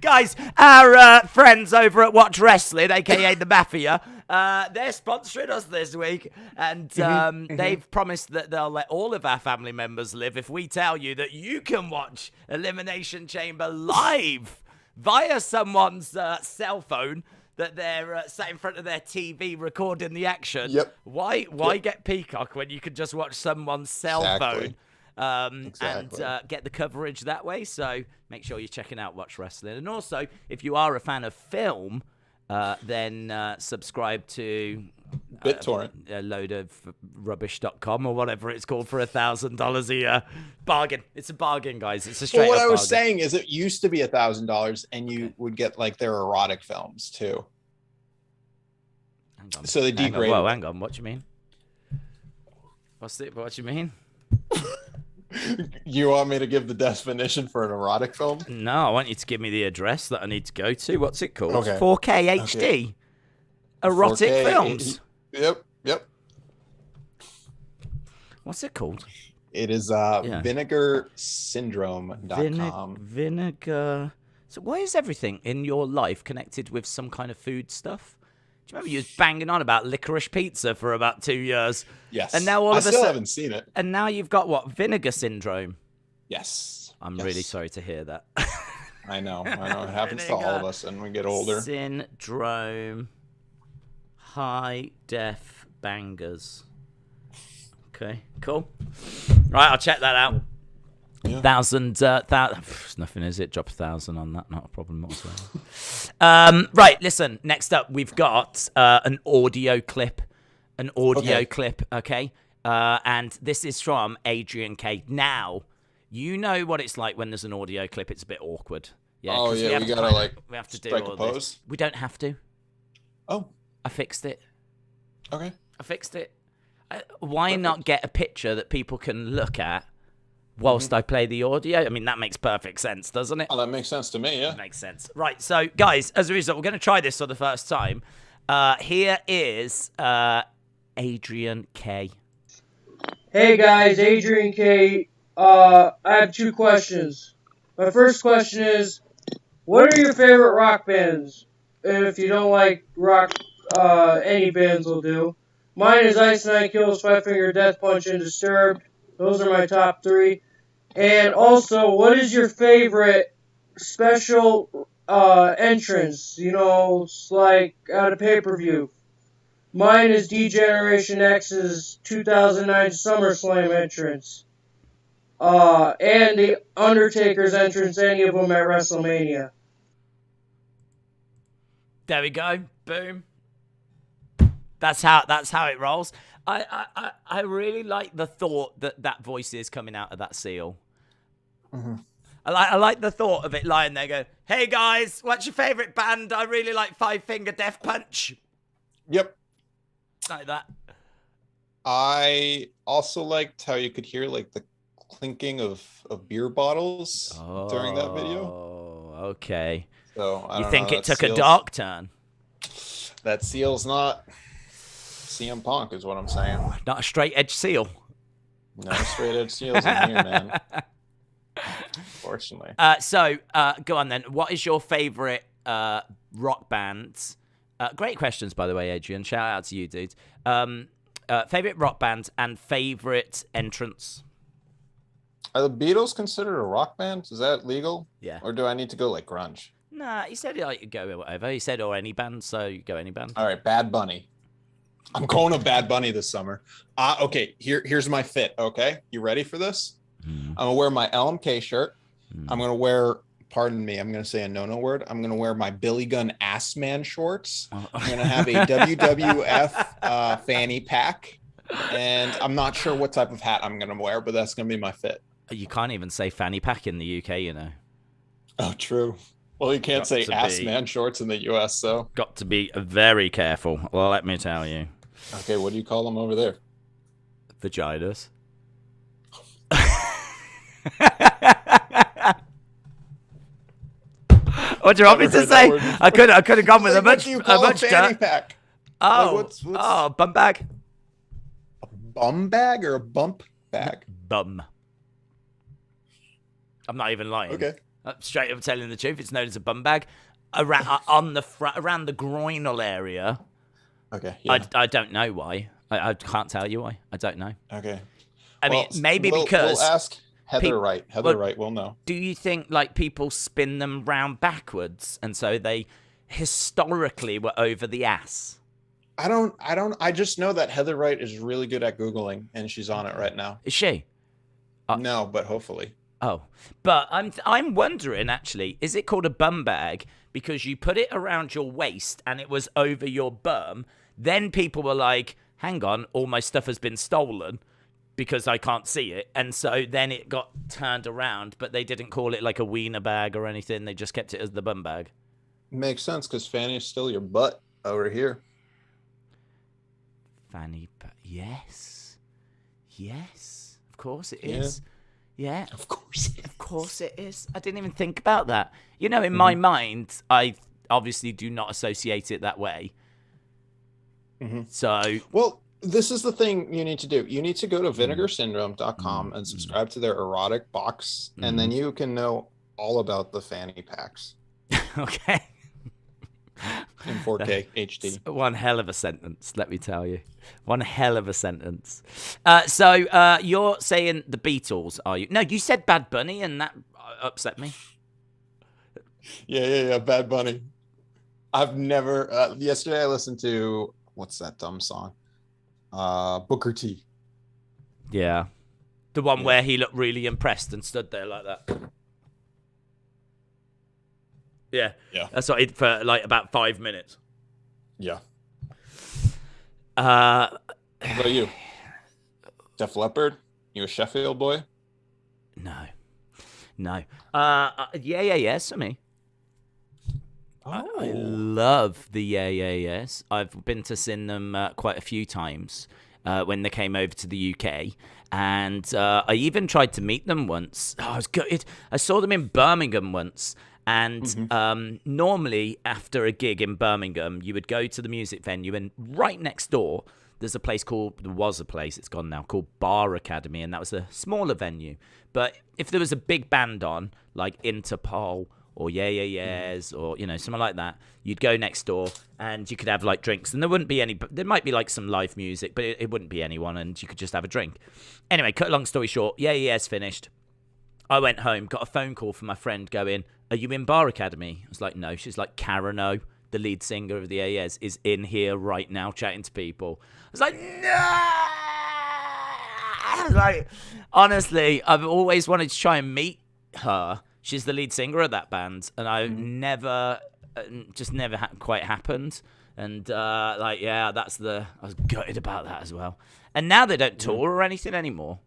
S1: Guys, our friends over at Watch Wrestling, aka the Mafia, they're sponsoring us this week, and they've promised that they'll let all of our family members live if we tell you that you can watch Elimination Chamber live via someone's cell phone that they're sat in front of their TV recording the action.
S2: Yep.
S1: Why get Peacock when you could just watch someone's cell phone? And get the coverage that way. So make sure you're checking out Watch Wrestling. And also, if you are a fan of film, then subscribe to
S2: BitTorrent,
S1: a load of rubbish.com or whatever it's called for $1,000 a year. Bargain. It's a bargain, guys. It's a straight
S2: Well, what
S1: up
S2: I was
S1: bargain.
S2: saying is it used to be $1,000, and you would get like their erotic films too.
S1: Hang on.
S2: So they degraded.
S1: Whoa, hang on. What do you mean? What do you mean?
S2: You want me to give the definition for an erotic film?
S1: No, I want you to give me the address that I need to go to. What's it called?
S2: Okay.
S1: 4K HD.
S2: Okay.
S1: Erotic
S2: 4K,
S1: films.
S2: Yep.
S1: What's it called?
S2: It is vinegarsyndrome.com.
S1: Vinegar. So why is everything in your life connected with some kind of food stuff? Do you remember you was banging on about licorice pizza for about 2 years?
S2: Yes.
S1: And now
S2: I still haven't seen it.
S1: And now you've got what? Vinegar syndrome.
S2: Yes.
S1: I'm really sorry to hear that.
S2: I know. It happens to all of us when we get older.
S1: Syndrome. High def bangers. Okay, cool. Right, I'll check that out.
S2: Yeah.
S1: Nothing, is it? Drop 1,000 on that, not a problem whatsoever. Right, listen. Next up, we've got an audio clip. Okay. And this is from Adrian K. Now, you know what it's like when there's an audio clip. It's a bit awkward. Yeah.
S2: Oh yeah, we have to do
S1: all
S2: a pose.
S1: this. We don't have to.
S2: Oh.
S1: I fixed it.
S2: Okay.
S1: I fixed it. Why not get a picture that people can look at whilst I play the audio? I mean, that makes perfect sense, doesn't it?
S2: Oh, that makes sense to me, yeah.
S1: Makes sense. Right, so, guys, as a result, we're going to try this for the first time. Here is Adrian K.
S5: Hey, guys, Adrian K. I have 2 questions. My first question is, what are your favorite rock bands? And if you don't like rock, any bands will do. Mine is Ice Nine Kills, Five Finger Death Punch, and Disturbed. Those are my top 3. And also, what is your favorite special entrance? You know, it's like at a pay-per-view. Mine is D-Generation X's 2009 SummerSlam entrance. And the Undertaker's entrance, any of them at WrestleMania.
S1: There we go. Boom. That's how it rolls. I really like the thought that voice is coming out of that seal.
S2: Mm-hmm.
S1: I like the thought of it lying there going, hey guys, what's your favourite band? I really like Five Finger Death Punch.
S2: Yep.
S1: Like that.
S2: I also liked how you could hear like the clinking of beer bottles during that video.
S1: Oh, okay.
S2: So
S1: You think it took a dark turn?
S2: That seal's not CM Punk is what I'm saying.
S1: Not a straight edge seal.
S2: No straight edge seals in here, man. Unfortunately.
S1: So go on then. What is your favorite rock band? Great questions, by the way, Adrian. Shout out to you, dude. Favorite rock band and favorite entrance?
S2: Are the Beatles considered a rock band? Is that legal?
S1: Yeah.
S2: Or do I need to go like grunge?
S1: Nah, he said like you go whatever. He said or any band, so you go any band.
S2: All right, Bad Bunny. I'm going to Bad Bunny this summer. Okay, here's my fit, okay? You ready for this? I'm going to wear my LMK shirt. I'm going to wear, pardon me, I'm going to say a no-no word. I'm going to wear my Billy Gunn Ass Man shorts. I'm going to have a WWF fanny pack. And I'm not sure what type of hat I'm going to wear, but that's going to be my fit.
S1: You can't even say fanny pack in the UK, you know.
S2: Oh, true. Well, you can't say ass man shorts in the US, so.
S1: Got to be very careful, well, let me tell you.
S2: Okay, what do you call them over there?
S1: Vaginas. What do you want me to say? I could have gone with a much
S2: fanny pack?
S1: Oh,
S2: what's
S1: bum bag.
S2: A bum bag or a bump bag?
S1: Bum. I'm not even lying.
S2: Okay.
S1: Straight up telling the truth, it's known as a bum bag. Around the groinal area.
S2: Okay. Yeah.
S1: I don't know why. I can't tell you why. I don't know.
S2: Okay.
S1: I mean, maybe because
S2: we'll ask Heather Wright. Heather Wright will know.
S1: Do you think like people spin them round backwards, and so they historically were over the ass?
S2: I just know that Heather Wright is really good at Googling, and she's on it right now.
S1: Is she?
S2: No, but hopefully.
S1: Oh, but I'm wondering actually, is it called a bum bag because you put it around your waist and it was over your bum? Then people were like, "Hang on, all my stuff has been stolen because I can't see it," and so then it got turned around. But they didn't call it like a wiener bag or anything. They just kept it as the bum bag.
S2: Makes sense because fanny is still your butt over here.
S1: Fanny, yes, of course it is. Yeah,
S2: of course
S1: it is. I didn't even think about that. You know, in my mind, I obviously do not associate it that way. So,
S2: well, this is the thing you need to do. You need to go to vinegarsyndrome.com and subscribe to their erotic box, and then you can know all about the fanny packs.
S1: Okay.
S2: In 4K HD.
S1: One hell of a sentence, let me tell you. One hell of a sentence. So you're saying the Beatles, are you? No, you said Bad Bunny, and that upset me.
S2: Yeah. Bad Bunny. I've never. Yesterday I listened to what's that dumb song? Booker T.
S1: Yeah. The one
S2: Yeah.
S1: where he looked really impressed and stood there like that. Yeah.
S2: Yeah.
S1: That's what it for like about 5 minutes.
S2: Yeah.
S1: Uh,
S2: What about you? Def Leppard? You a Sheffield boy?
S1: no. Yes, for me. I love the Yes. I've been to see them quite a few times when they came over to the UK. And I even tried to meet them once. Oh, I was gutted. I saw them in Birmingham once. And normally after a gig in Birmingham, you would go to the music venue, and right next door, there was a place, it's gone now, called Bar Academy, and that was a smaller venue. But if there was a big band on, like Interpol or Yes, or, something like that, you'd go next door and you could have like drinks, and there might be like some live music, but it wouldn't be anyone, and you could just have a drink. Anyway, cut a long story short, Yes finished. I went home, got a phone call from my friend going, "Are you in Bar Academy?" I was like, "No." She's like, "Karen O, the lead singer of the AES, is in here right now chatting to people." I was like, "No!" Like, honestly, I've always wanted to try and meet her. She's the lead singer of that band, and I've never quite happened. And I was gutted about that as well. And now they don't tour or anything anymore.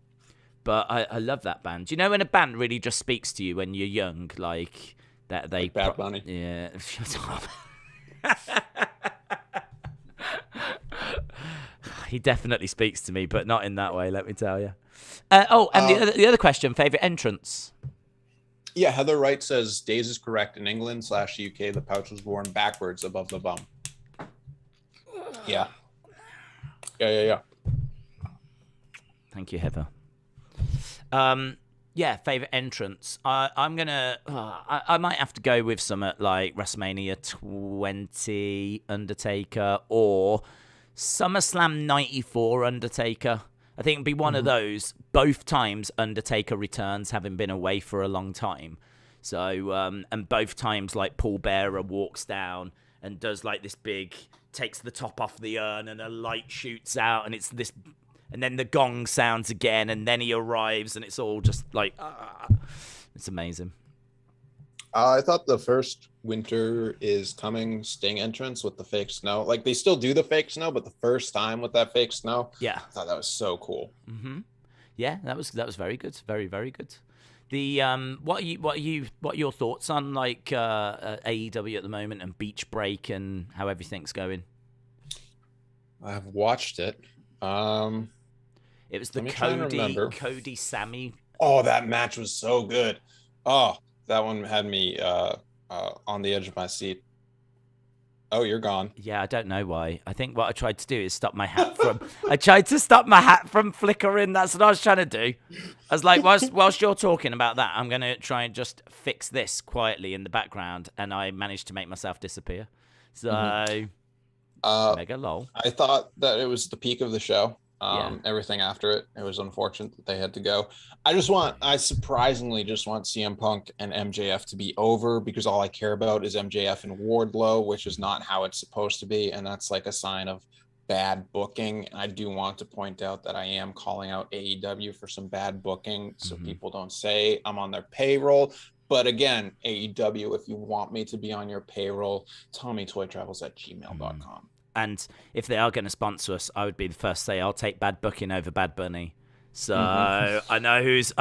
S1: But I love that band. You know when a band really just speaks to you when you're young, like that they.
S2: Like Bad Bunny.
S1: Yeah, shut up. He definitely speaks to me, but not in that way. Let me tell you. The other question: favorite entrance.
S2: Yeah, Heather Wright says Daze is correct. In England/UK, the pouch was worn backwards above the bum. Yeah.
S1: Thank you, Heather. Favorite entrance. I'm gonna. I might have to go with some at like WrestleMania 20 Undertaker or SummerSlam 94 Undertaker. I think it'd be one of those. Both times Undertaker returns, having been away for a long time. So and both times like Paul Bearer walks down and does like this big, takes the top off the urn, and a light shoots out, and it's this. And then the gong sounds again, and then he arrives, and it's all just like, it's amazing.
S2: I thought the first Winter is Coming Sting entrance with the fake snow. Like, they still do the fake snow, but the first time with that fake snow,
S1: Yeah.
S2: I thought that was so cool.
S1: Mm-hmm. Yeah, that was very good, very very good. The what are your thoughts on like AEW at the moment and Beach Break and how everything's going?
S2: I've watched it.
S1: It was the Cody Sammy.
S2: Oh, that match was so good. Oh, that one had me on the edge of my seat. Oh, you're gone.
S1: Yeah, I don't know why. I think what I tried to do is stop my hat from. I tried to stop my hat from flickering. That's what I was trying to do. I was like, whilst you're talking about that, I'm gonna try and just fix this quietly in the background, and I managed to make myself disappear. So, mega lol.
S2: I thought that it was the peak of the show.
S1: Yeah.
S2: Everything after it was unfortunate that they had to go. I surprisingly just want CM Punk and MJF to be over, because all I care about is MJF and Wardlow, which is not how it's supposed to be, and that's like a sign of bad booking. And I do want to point out that I am calling out AEW for some bad booking, so people don't say I'm on their payroll. But again, AEW, if you want me to be on your payroll, TommyToyTravels@gmail.com.
S1: And if they are going to sponsor us, I would be the first to say I'll take Bad Booking over Bad Bunny. So I know who's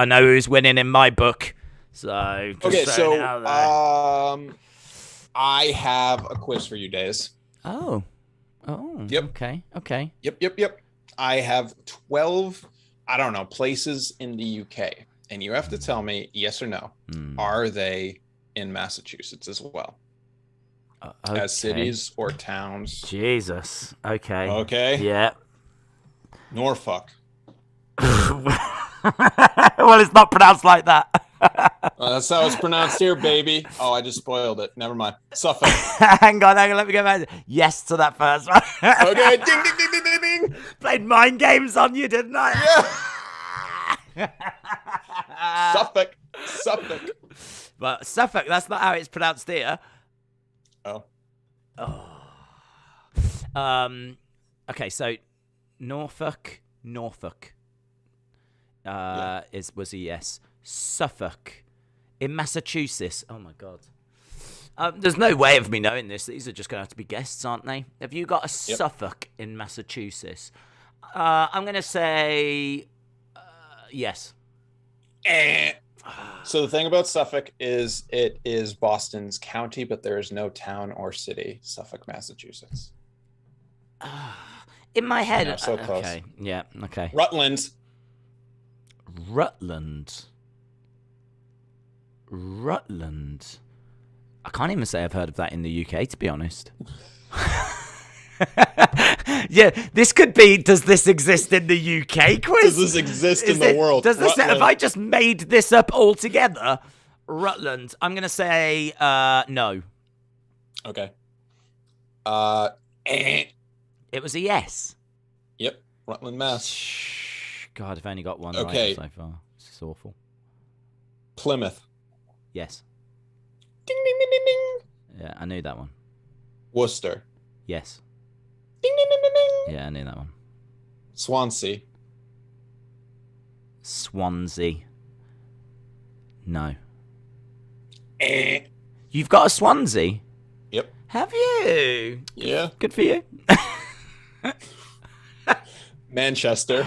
S1: winning in my book. So just it out there.
S2: I have a quiz for you, Daze.
S1: Oh.
S2: Yep.
S1: Okay.
S2: Yep. I have 12, places in the UK, and you have to tell me yes or no. Are they in Massachusetts as well?
S1: Okay.
S2: As cities or towns?
S1: Jesus. Okay.
S2: Okay.
S1: Yeah.
S2: Norfolk.
S1: Well, it's not pronounced like that.
S2: That's how it's pronounced here, baby. Oh, I just spoiled it. Never mind. Suffolk.
S1: Hang on. Let me go back. Yes to that first one.
S2: Okay. Ding, ding, ding, ding, ding, ding.
S1: Played mind games on you, didn't I?
S2: Yeah. Suffolk.
S1: But Suffolk, that's not how it's pronounced here.
S2: Oh.
S1: Okay, so Norfolk was a yes. Suffolk in Massachusetts. Oh my God. There's no way of me knowing this. These are just going to have to be guesses, aren't they? Have you got a Suffolk in Massachusetts? I'm going to say yes.
S2: So the thing about Suffolk is it is Boston's county, but there is no town or city, Suffolk, Massachusetts.
S1: In my head.
S2: I know, so close.
S1: Okay. Yeah. Okay.
S2: Rutland.
S1: I can't even say I've heard of that in the UK, to be honest. Yeah, this could be, does this exist in the UK quiz?
S2: Does this exist in the world?
S1: Does this,
S2: Rutland.
S1: have I just made this up altogether? Rutland. I'm going to say no.
S2: Okay.
S1: It was a yes.
S2: Yep. Rutland, Mass.
S1: God, I've only got one
S2: Okay.
S1: right so far. This is awful.
S2: Plymouth.
S1: Yes.
S2: Ding, ding, ding, ding, ding.
S1: Yeah, I knew that one.
S2: Worcester.
S1: Yes.
S2: Ding, ding, ding, ding, ding.
S1: Yeah, I knew that one.
S2: Swansea.
S1: Swansea. No. You've got a Swansea?
S2: Yep.
S1: Have you?
S2: Yeah.
S1: Good for you.
S2: Manchester.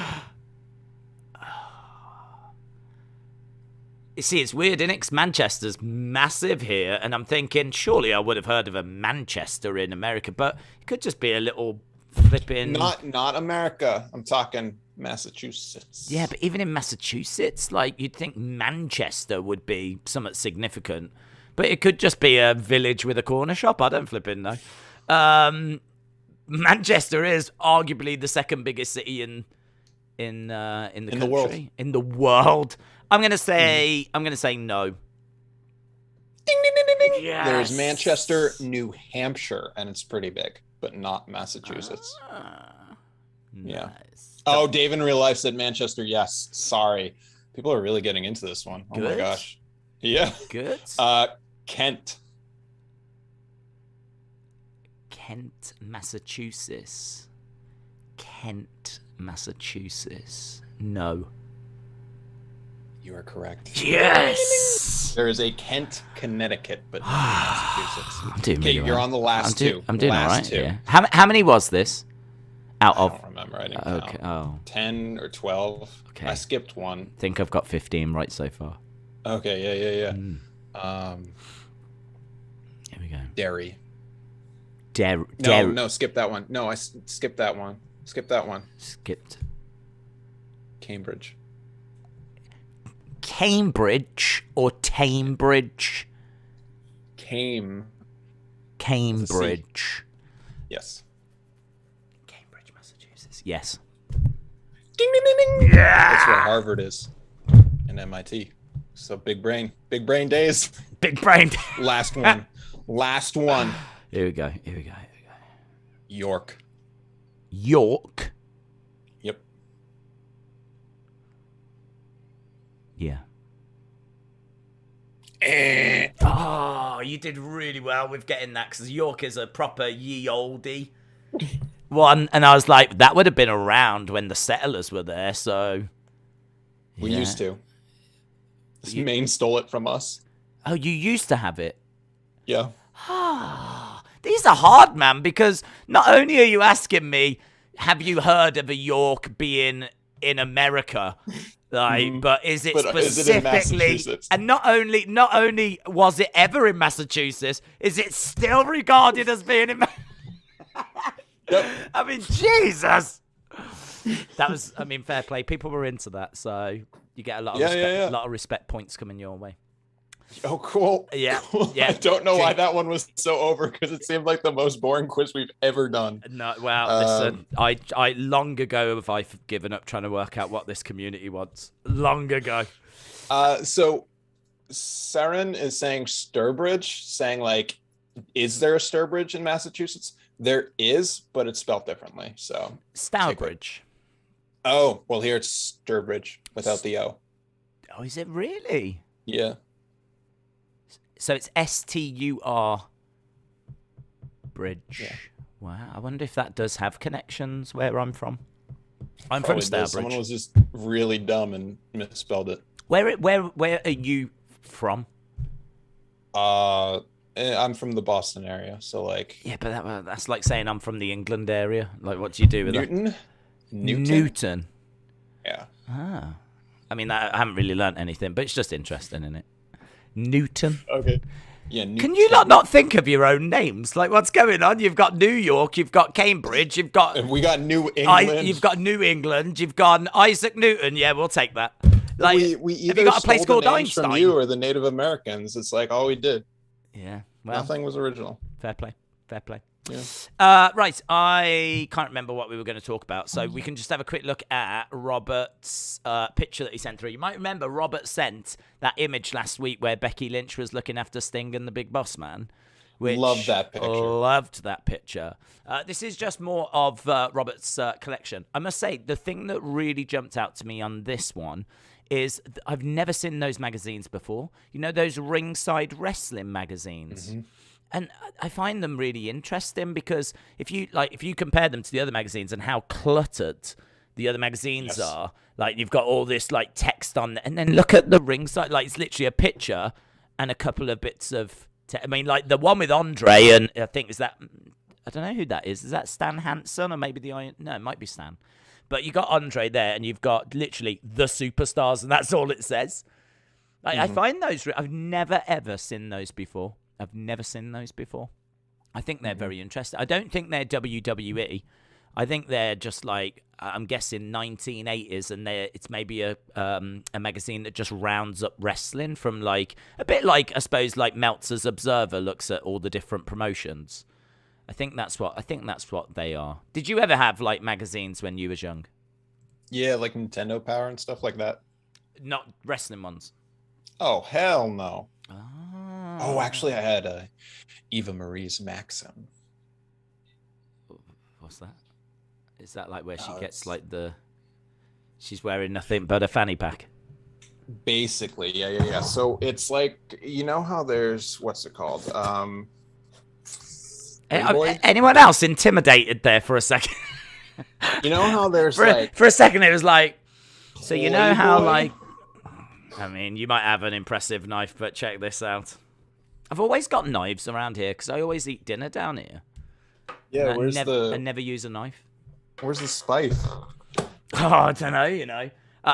S1: You see, it's weird, isn't it? 'Cause Manchester's massive here, and I'm thinking, surely I would have heard of a Manchester in America, but it could just be a little flipping...
S2: Not America. I'm talking Massachusetts.
S1: Yeah, but even in Massachusetts, like, you'd think Manchester would be somewhat significant, but it could just be a village with a corner shop. I don't flipping know. Manchester is arguably the second biggest city in the country,
S2: the world.
S1: in the world. I'm gonna say no.
S2: Ding, ding, ding, ding, ding.
S1: Yes.
S2: There's Manchester, New Hampshire, and it's pretty big, but not Massachusetts. Yeah.
S1: Nice.
S2: Oh, Dave in real life said Manchester. Yes. Sorry. People are really getting into this one. Oh my
S1: Good.
S2: gosh. Yeah.
S1: Good.
S2: Kent.
S1: Kent, Massachusetts. Kent, Massachusetts. No.
S2: You are correct.
S1: Yes.
S2: There is a Kent, Connecticut, but not Massachusetts.
S1: I'm doing
S2: Okay,
S1: really
S2: you're
S1: well.
S2: on the last two.
S1: I'm doing all
S2: Last
S1: right.
S2: two.
S1: Yeah. How many was this? Out
S2: I
S1: of
S2: don't remember. I didn't
S1: okay.
S2: count.
S1: Oh,
S2: 10 or 12.
S1: Okay.
S2: I skipped one.
S1: I think I've got 15 right so far.
S2: Okay, yeah.
S1: Here we go.
S2: Derry.
S1: Derry.
S2: No, skip that one. No, I skipped that one. Skip that one.
S1: Skipped.
S2: Cambridge.
S1: Cambridge or Tamebridge? Cambridge.
S2: Yes.
S1: Cambridge, Massachusetts. Yes.
S2: Ding, ding, ding, ding.
S1: Yeah.
S2: That's where Harvard is. And MIT. So big brain days.
S1: Big brain.
S2: Last one. Last one.
S1: Here we go.
S2: York.
S1: York.
S2: Yep.
S1: Yeah. Oh, you did really well with getting that because York is a proper ye oldie one, and I was like, that would have been around when the settlers were there. So
S2: We used to. Maine stole it from us.
S1: Oh, you used to have it.
S2: Yeah.
S1: These are hard, man, because not only are you asking me, have you heard of a York being in America? Like, but is it
S2: But is it in
S1: specifically?
S2: Massachusetts?
S1: And not only was it ever in Massachusetts, is it still regarded as being in?
S2: Yep.
S1: I mean, Jesus. That was, fair play. People were into that, so you get a lot of respect, a lot of respect points coming your way.
S2: Oh, cool.
S1: Yeah,
S2: Cool.
S1: yeah.
S2: I don't know why that one was so over because it seemed like the most boring quiz we've ever done.
S1: No, well, listen, I long ago have I given up trying to work out what this community wants. Long ago.
S2: So Saren is saying Sturbridge, saying like, is there a Sturbridge in Massachusetts? There is, but it's spelled differently. So
S1: Stourbridge.
S2: Oh, well, here it's Sturbridge without the O.
S1: Oh, is it really?
S2: Yeah.
S1: So it's STUR Bridge.
S2: Yeah.
S1: Wow. I wonder if that does have connections where I'm from. I'm
S2: Probably
S1: from
S2: does.
S1: Stourbridge.
S2: Someone was just really dumb and misspelled it.
S1: Where are you from?
S2: I'm from the Boston area, so like.
S1: Yeah, but that's like saying I'm from the England area. Like, what do you do with
S2: Newton?
S1: that?
S2: Newton.
S1: Newton.
S2: Yeah.
S1: Ah. I mean, I haven't really learnt anything, but it's just interesting, isn't it? Newton.
S2: Okay. Yeah. Newton.
S1: Can you not think of your own names? Like, what's going on? You've got New York, you've got Cambridge, you've got...
S2: We got New England.
S1: You've got New England, you've got Isaac Newton. Yeah, we'll take that. Like,
S2: we
S1: have
S2: either
S1: you got a place
S2: stole
S1: called
S2: the names from
S1: Einstein?
S2: you or the Native Americans. It's like all we did.
S1: Yeah, well,
S2: Nothing was original.
S1: fair play. Fair play.
S2: Yeah.
S1: Right, I can't remember what we were going to talk about, so we can just have a quick look at Robert's picture that he sent through. You might remember Robert sent that image last week where Becky Lynch was looking after Sting and the Big Boss Man. Which
S2: Loved that picture.
S1: Loved that picture. This is just more of Robert's collection. I must say, the thing that really jumped out to me on this one is I've never seen those magazines before. You know, those ringside wrestling magazines. Mm-hmm. And I find them really interesting because if you compare them to the other magazines and how cluttered the other magazines are, like you've got all this like text on, and then look at the ringside, like it's literally a picture and a couple of bits of. I mean, like the one with Andre, and I think I don't know who that is. Is that Stan Hansen or maybe No, it might be Stan. But you got Andre there, and you've got literally the superstars, and that's all it says. Like I find those. I've never ever seen those before. I think they're very interesting. I don't think they're WWE. I think they're just like, I'm guessing 1980s, and it's maybe a magazine that just rounds up wrestling from like a bit like I suppose like Meltzer's Observer looks at all the different promotions. I think that's what they are. Did you ever have like magazines when you was young?
S2: Yeah, like Nintendo Power and stuff like that.
S1: Not wrestling ones.
S2: Oh hell no.
S1: Oh,
S2: actually, I had Eva Marie's Maxim.
S1: What's that? Is that like where she gets like she's wearing nothing but a fanny pack?
S2: Basically, yeah. So it's like, you know how there's, what's it called?
S1: Anyone else intimidated there for a second?
S2: You know how there's
S1: for a second it was like, so you know how like, I mean, you might have an impressive knife, but check this out. I've always got knives around here because I always eat dinner down here.
S2: Yeah,
S1: I never use a knife.
S2: Where's the spice?
S1: Oh, I don't know, you know.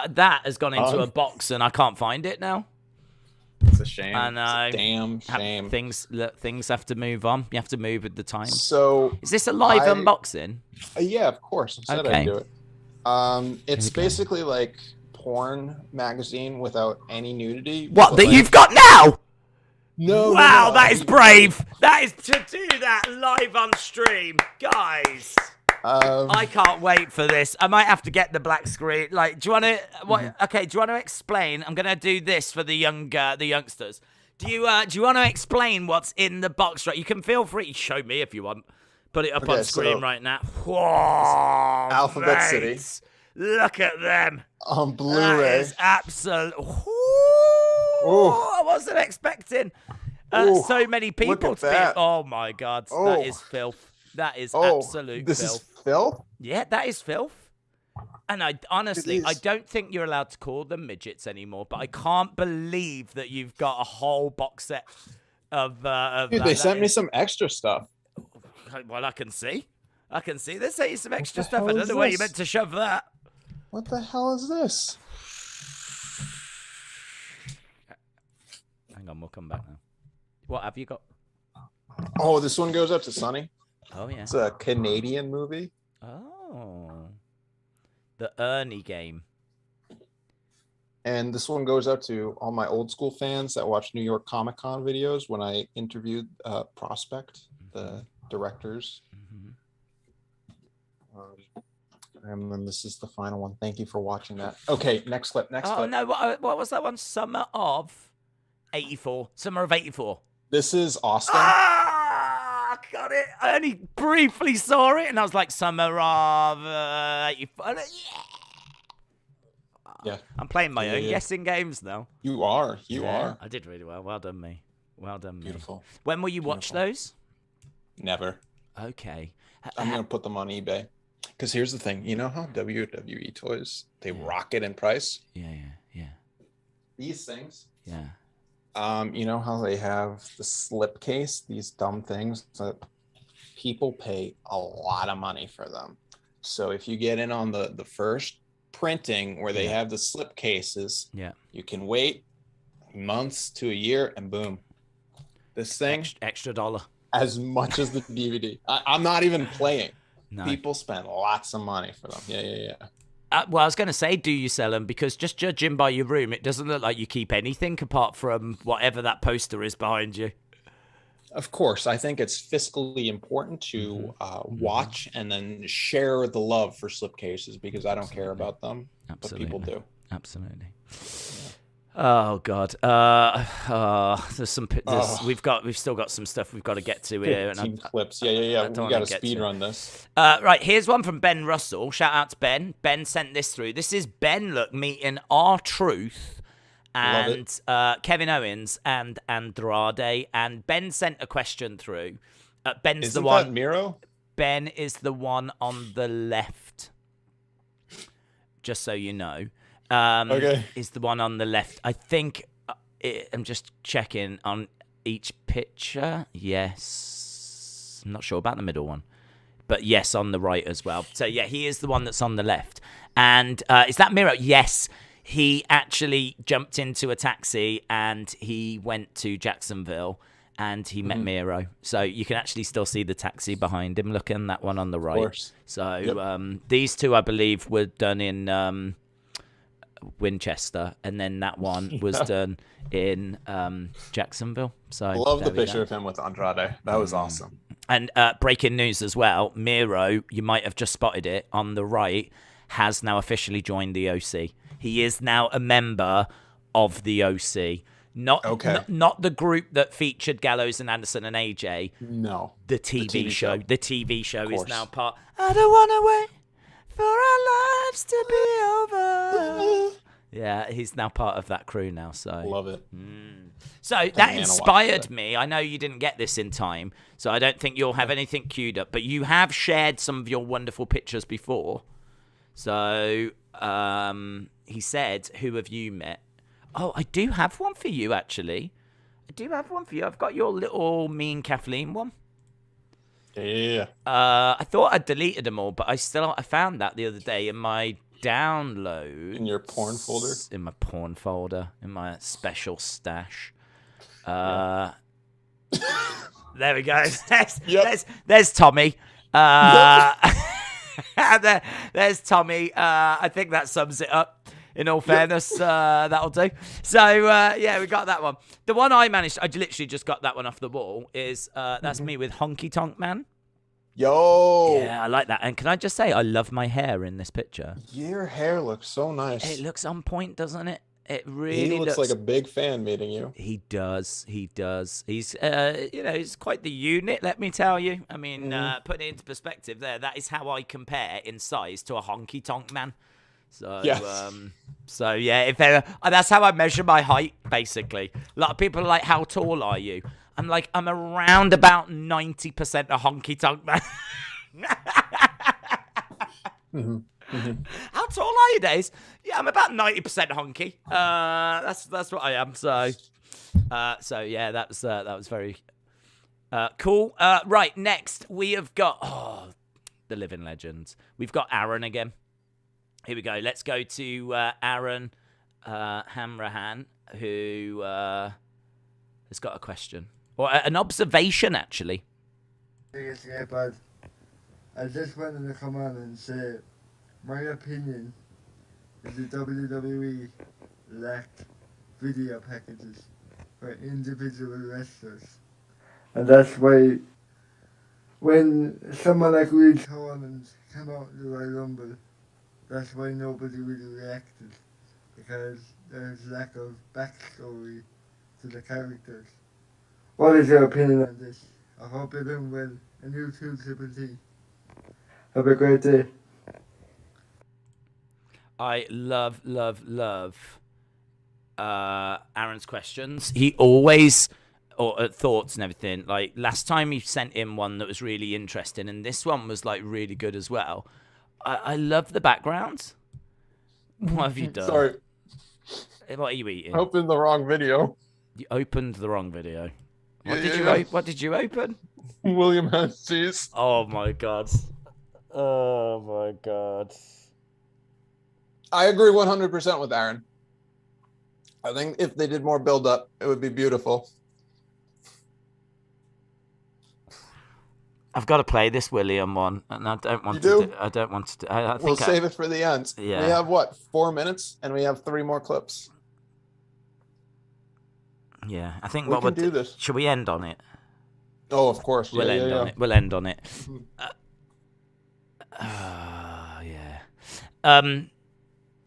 S1: That has gone into a box and I can't find it now.
S2: It's a shame.
S1: I know.
S2: It's a damn shame.
S1: Things have to move on. You have to move with the times.
S2: So
S1: is this a live unboxing?
S2: Yeah, of course. I said I'd do it. It's basically like porn magazine without any nudity.
S1: What that you've got now?
S2: No.
S1: Wow, that is brave. That is to do that live on stream, guys. I can't wait for this. I might have to get the black screen. Like, do you want to? Okay, do you want to explain? I'm gonna do this for the youngsters. Do you want to explain what's in the box? Right, you can feel free to show me if you want. Put it up on screen right now. Whoa,
S2: Alphabet
S1: mate.
S2: City.
S1: Look at them
S2: on Blu-ray.
S1: Absolute.
S2: Ooh.
S1: I wasn't expecting so many people to be. Oh my God, that is filth. That is absolute
S2: this
S1: filth.
S2: Is filth?
S1: Yeah, that is filth. And I honestly, I don't think you're allowed to call them midgets anymore. But I can't believe that you've got a whole box set of.
S2: Dude, they sent me some extra stuff.
S1: Well, I can see. They sent you some extra stuff. I don't know where you meant to shove that.
S2: What the hell is this?
S1: Hang on, we'll come back now. What have you got?
S2: Oh, this one goes up to Sonny.
S1: Oh, yeah.
S2: It's a Canadian movie.
S1: Oh. The Ernie game.
S2: And this one goes out to all my old school fans that watch New York Comic Con videos when I interviewed Prospect, the directors. And then this is the final one. Thank you for watching that. Okay, next clip.
S1: Oh, no, what was that one? Summer of 84. Summer of 84.
S2: This is Austin.
S1: Ah, got it. I only briefly saw it, and I was like, Summer of 84.
S2: Yeah.
S1: I'm playing my own guessing games now.
S2: You are. You are.
S1: I did really well. Well done, me. Well done, mate.
S2: Beautiful.
S1: When will you watch
S2: Beautiful.
S1: those?
S2: Never.
S1: Okay.
S2: I'm gonna put them on eBay. Because here's the thing, you know how WWE toys, they rocket in price?
S1: Yeah.
S2: These things,
S1: Yeah.
S2: you know how they have the slip case, these dumb things that people pay a lot of money for them. So if you get in on the first printing where they have the slip cases, you can wait months to a year and boom. This thing,
S1: extra $1.
S2: as much as the DVD. I'm not even playing.
S1: No.
S2: People spend lots of money for them. Yeah.
S1: Well, I was going to say, do you sell them? Because just judging by your room, it doesn't look like you keep anything apart from whatever that poster is behind you.
S2: Of course, I think it's fiscally important to watch and then share the love for slipcases because I don't care about them, but people do.
S1: Absolutely. Oh God. There's some. We've still got some stuff we've got to get to here.
S2: And clips. Yeah. We got to speed run this.
S1: Right. Here's one from Ben Russell. Shout out to Ben. Ben sent this through. This is Ben. Look, meeting R-Truth and Kevin Owens and Andrade. And Ben sent a question through. Ben's
S2: Isn't
S1: the one.
S2: That Miro?
S1: Ben is the one on the left. Just so you know.
S2: Okay.
S1: Is the one on the left. I think I'm just checking on each picture. Yes. I'm not sure about the middle one. But yes, on the right as well. So yeah, he is the one that's on the left. And is that Miro? Yes. He actually jumped into a taxi and he went to Jacksonville and he met Miro. So you can actually still see the taxi behind him. Look in that one on the right.
S2: Of course.
S1: So these two, I believe, were done in Winchester, and then that one was done in Jacksonville. So
S2: love the picture of him with Andrade. That was awesome.
S1: And breaking news as well, Miro, you might have just spotted it on the right, has now officially joined the OC. He is now a member of the OC. Not the group that featured Gallows and Anderson and AJ.
S2: No.
S1: The TV show. The TV show is now part. I don't want to wait for our lives to be over. Yeah, he's now part of that crew now. So
S2: love it.
S1: So that inspired me. I know you didn't get this in time, so I don't think you'll have anything queued up. But you have shared some of your wonderful pictures before. So he said, "Who have you met?" Oh, I do have one for you, actually. I've got your little Me and Kathleen one.
S2: Yeah.
S1: I thought I'd deleted them all, but I found that the other day in my download.
S2: In your porn folder?
S1: In my porn folder, in my special stash. There we go. There's Tommy. There's Tommy. I think that sums it up. In all fairness, that'll do. So, yeah, we got that one. The one I literally just got that one off the wall, is that's me with Honky Tonk Man.
S2: Yo!
S1: Yeah, I like that. And can I just say, I love my hair in this picture.
S2: Your hair looks so nice.
S1: It looks on point, doesn't it? It really
S2: he looks like a big fan meeting you.
S1: He does. He's, he's quite the unit, let me tell you. I mean, putting it into perspective there, that is how I compare in size to a Honky Tonk Man. So,
S2: yes.
S1: If that's how I measure my height, basically. A lot of people are like, how tall are you? I'm like, I'm around about 90% a Honky Tonk Man. How tall are you, Daze? Yeah, I'm about 90% honky. That's what I am. So yeah, that was very cool. Right, next we have got the living legends. We've got Aaron again. Here we go. Let's go to Aaron Hamrahan, who has got a question or an observation, actually.
S6: Yeah, but I just wanted to come on and say, my opinion is the WWE lacked video packages for individual wrestlers. And that's why when someone like Reed Holland came out in the Royal Rumble, that's why nobody really reacted, because there's lack of backstory to the characters. What is your opinion on this? I hope you're doing well, and you too, Triple T. Have a great day.
S1: I love Aaron's questions. He always or thoughts and everything. Like last time he sent in one that was really interesting, and this one was like really good as well. I love the background. What have you done?
S2: Sorry.
S1: What are you eating?
S2: Opened the wrong video.
S1: You opened the wrong video. What did you open?
S2: William Hennessey's.
S1: Oh my god. Oh my god.
S2: I agree 100% with Aaron. I think if they did more build up, it would be beautiful.
S1: I've got to play this William one, and I don't want
S2: You
S1: to.
S2: do?
S1: I don't want to. I think
S2: We'll save it for the end.
S1: Yeah.
S2: We have what, 4 minutes, and we have 3 more clips.
S1: Yeah, I think
S2: We
S1: what
S2: can
S1: we'll
S2: do this.
S1: Should we end on it?
S2: Oh, of course.
S1: We'll end on it. We'll end on it. Yeah.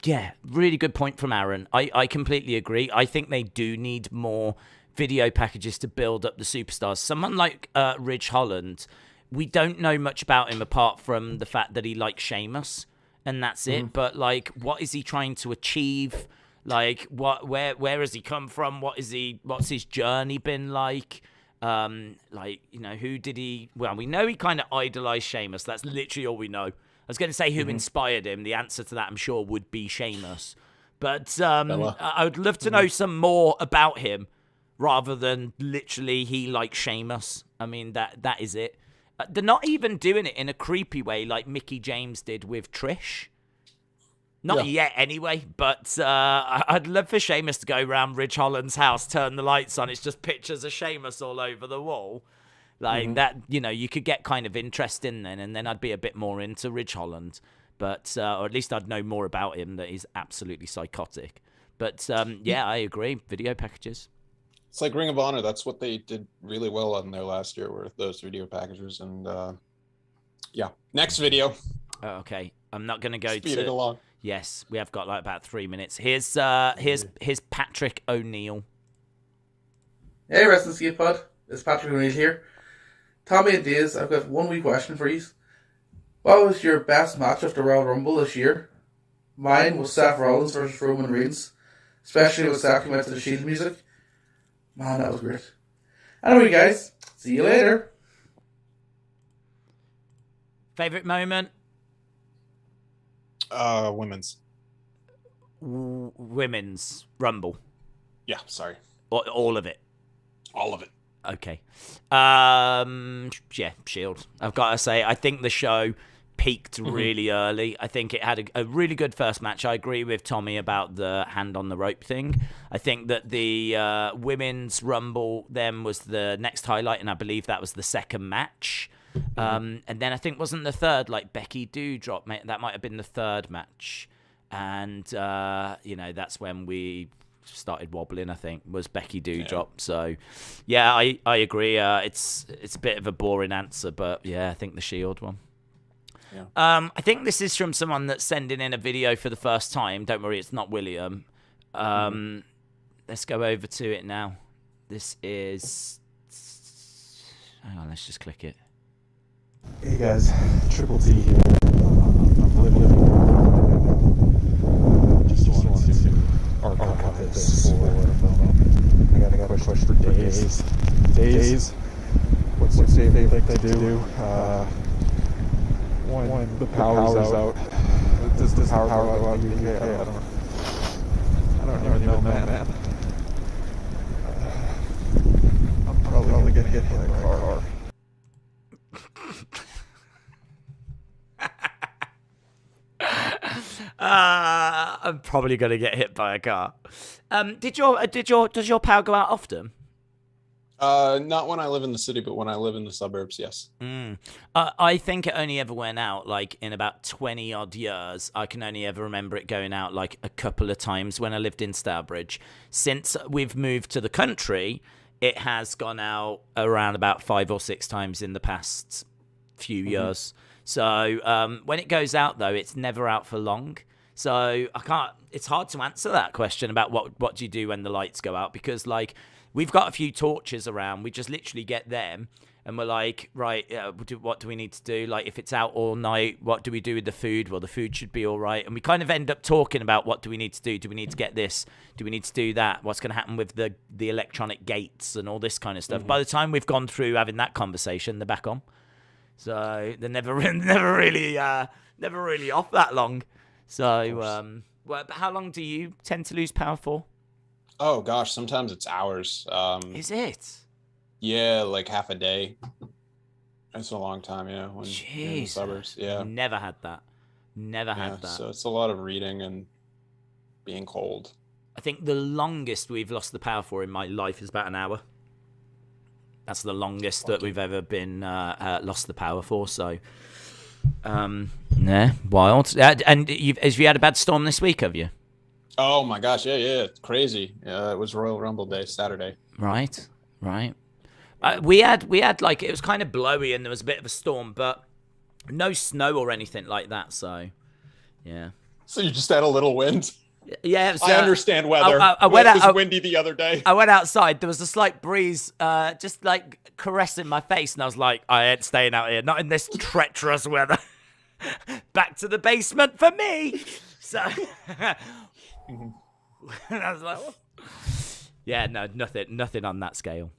S1: Yeah, really good point from Aaron. I completely agree. I think they do need more video packages to build up the superstars. Someone like Ridge Holland, we don't know much about him apart from the fact that he likes Sheamus, and that's it. But like, what is he trying to achieve? Like, where has he come from? What's his journey been like? Like, you know, who did he? Well, we know he kind of idolized Sheamus. That's literally all we know. I was going to say who inspired him. The answer to that, I'm sure, would be Sheamus. But I would love to know some more about him rather than literally he likes Sheamus. I mean, that is it. They're not even doing it in a creepy way like Mickie James did with Trish. Not yet, anyway, but I'd love for Sheamus to go around Ridge Holland's house, turn the lights on. It's just pictures of Sheamus all over the wall. Like that, you know, you could get kind of interest in then, and then I'd be a bit more into Ridge Holland. But, or at least I'd know more about him, that he's absolutely psychotic. But, yeah, I agree. Video packages.
S2: It's like Ring of Honor. That's what they did really well on there last year, were those video packages. And yeah, next video.
S1: Okay, I'm not going to go
S2: Speed it along.
S1: Yes, we have got like about 3 minutes. Here's Patrick O'Neill.
S7: Hey, Wrestling Skate Pod. It's Patrick O'Neill here. Tommy and Diaz, I've got one wee question for you. What was your best match of the Royal Rumble this year? Mine was Seth Rollins versus Roman Reigns, especially when Seth came out to the Shield music. Man, that was great. Anyway, guys, see you later.
S1: Favorite moment?
S2: Women's.
S1: Women's Rumble.
S2: Yeah, sorry.
S1: All of it.
S2: All of it.
S1: Okay. Yeah, Shield. I've got to say, I think the show peaked really early. I think it had a really good first match. I agree with Tommy about the hand on the rope thing. I think that the women's Rumble then was the next highlight, and I believe that was the second match. And then I think wasn't the third, like Becky Doudrop, that might have been the third match. And, you know, that's when we started wobbling, I think, was Becky Doudrop. Yeah. So, yeah, I agree. It's a bit of a boring answer, but yeah, I think the Shield one. Yeah. I think this is from someone that's sending in a video for the first time. Don't worry, it's not William. Let's go over to it now. This is... Hang on, let's just click it.
S8: Hey guys, Triple T here. I'm living. Just wanted to archive this for I got a question for Daze. Daze, what's your favorite thing to do when the power's out? Does the power go out in the UK? I don't even know, man. I'm probably gonna get hit by a car.
S1: I'm probably gonna get hit by a car. Does your power go out often?
S2: Not when I live in the city, but when I live in the suburbs, yes.
S1: I think it only ever went out like in about 20 odd years. I can only ever remember it going out like a couple of times when I lived in Stourbridge. Since we've moved to the country, it has gone out around about 5 or 6 times in the past few years. So when it goes out, though, it's never out for long. So it's hard to answer that question about what do you do when the lights go out, because like we've got a few torches around. We just literally get them and we're like, right, what do we need to do? Like, if it's out all night, what do we do with the food? Well, the food should be all right. And we kind of end up talking about what do we need to do? Do we need to get this? Do we need to do that? What's going to happen with the electronic gates and all this kind of stuff? By the time we've gone through having that conversation, they're back on. So they're never really off that long. So, how long do you tend to lose power for?
S2: Oh gosh, sometimes it's hours.
S1: Is it?
S2: Yeah, like half a day. That's a long time, yeah. When
S1: Jeez.
S2: you're in the suburbs, yeah.
S1: Never had that. Never had that.
S2: So it's a lot of reading and being cold.
S1: I think the longest we've lost the power for in my life is about an hour. That's the longest that we've ever been lost the power for. So, yeah, wild. And have you had a bad storm this week? Have you?
S2: Oh my gosh, yeah, it's crazy. It was Royal Rumble Day, Saturday.
S1: Right. We had like, it was kind of blowy and there was a bit of a storm, but no snow or anything like that. So, yeah.
S2: So you just had a little wind.
S1: Yeah,
S2: I understand weather. It was windy the other day.
S1: I went outside. There was a slight breeze, just like caressing my face, and I was like, "I ain't staying out here, not in this treacherous weather." Back to the basement for me. So I was like, oh. "Yeah, no, nothing on that scale."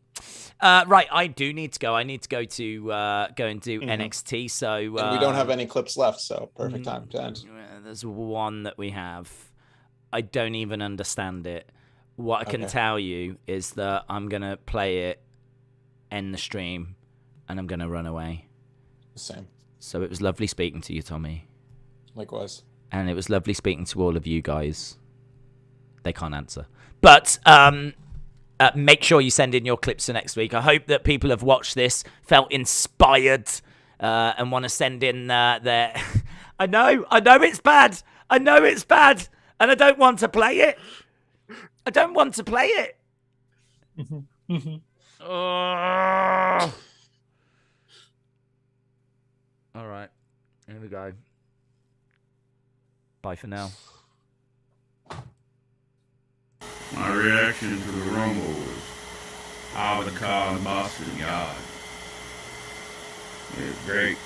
S1: Right, I do need to go. I need to go to go and do NXT. So
S2: and we don't have any clips left, so perfect time to end.
S1: There's one that we have. I don't even understand it. What I can tell you is that I'm going to play it, end the stream, and I'm going to run away.
S2: Same.
S1: So it was lovely speaking to you, Tommy.
S2: Likewise.
S1: And it was lovely speaking to all of you guys. They can't answer. But make sure you send in your clips for next week. I hope that people have watched this, felt inspired, and want to send in their... I know it's bad. And I don't want to play it. All right. Here we go. Bye for now.
S9: My reaction to the Rumble was out of the car in the Boston yard. It was great.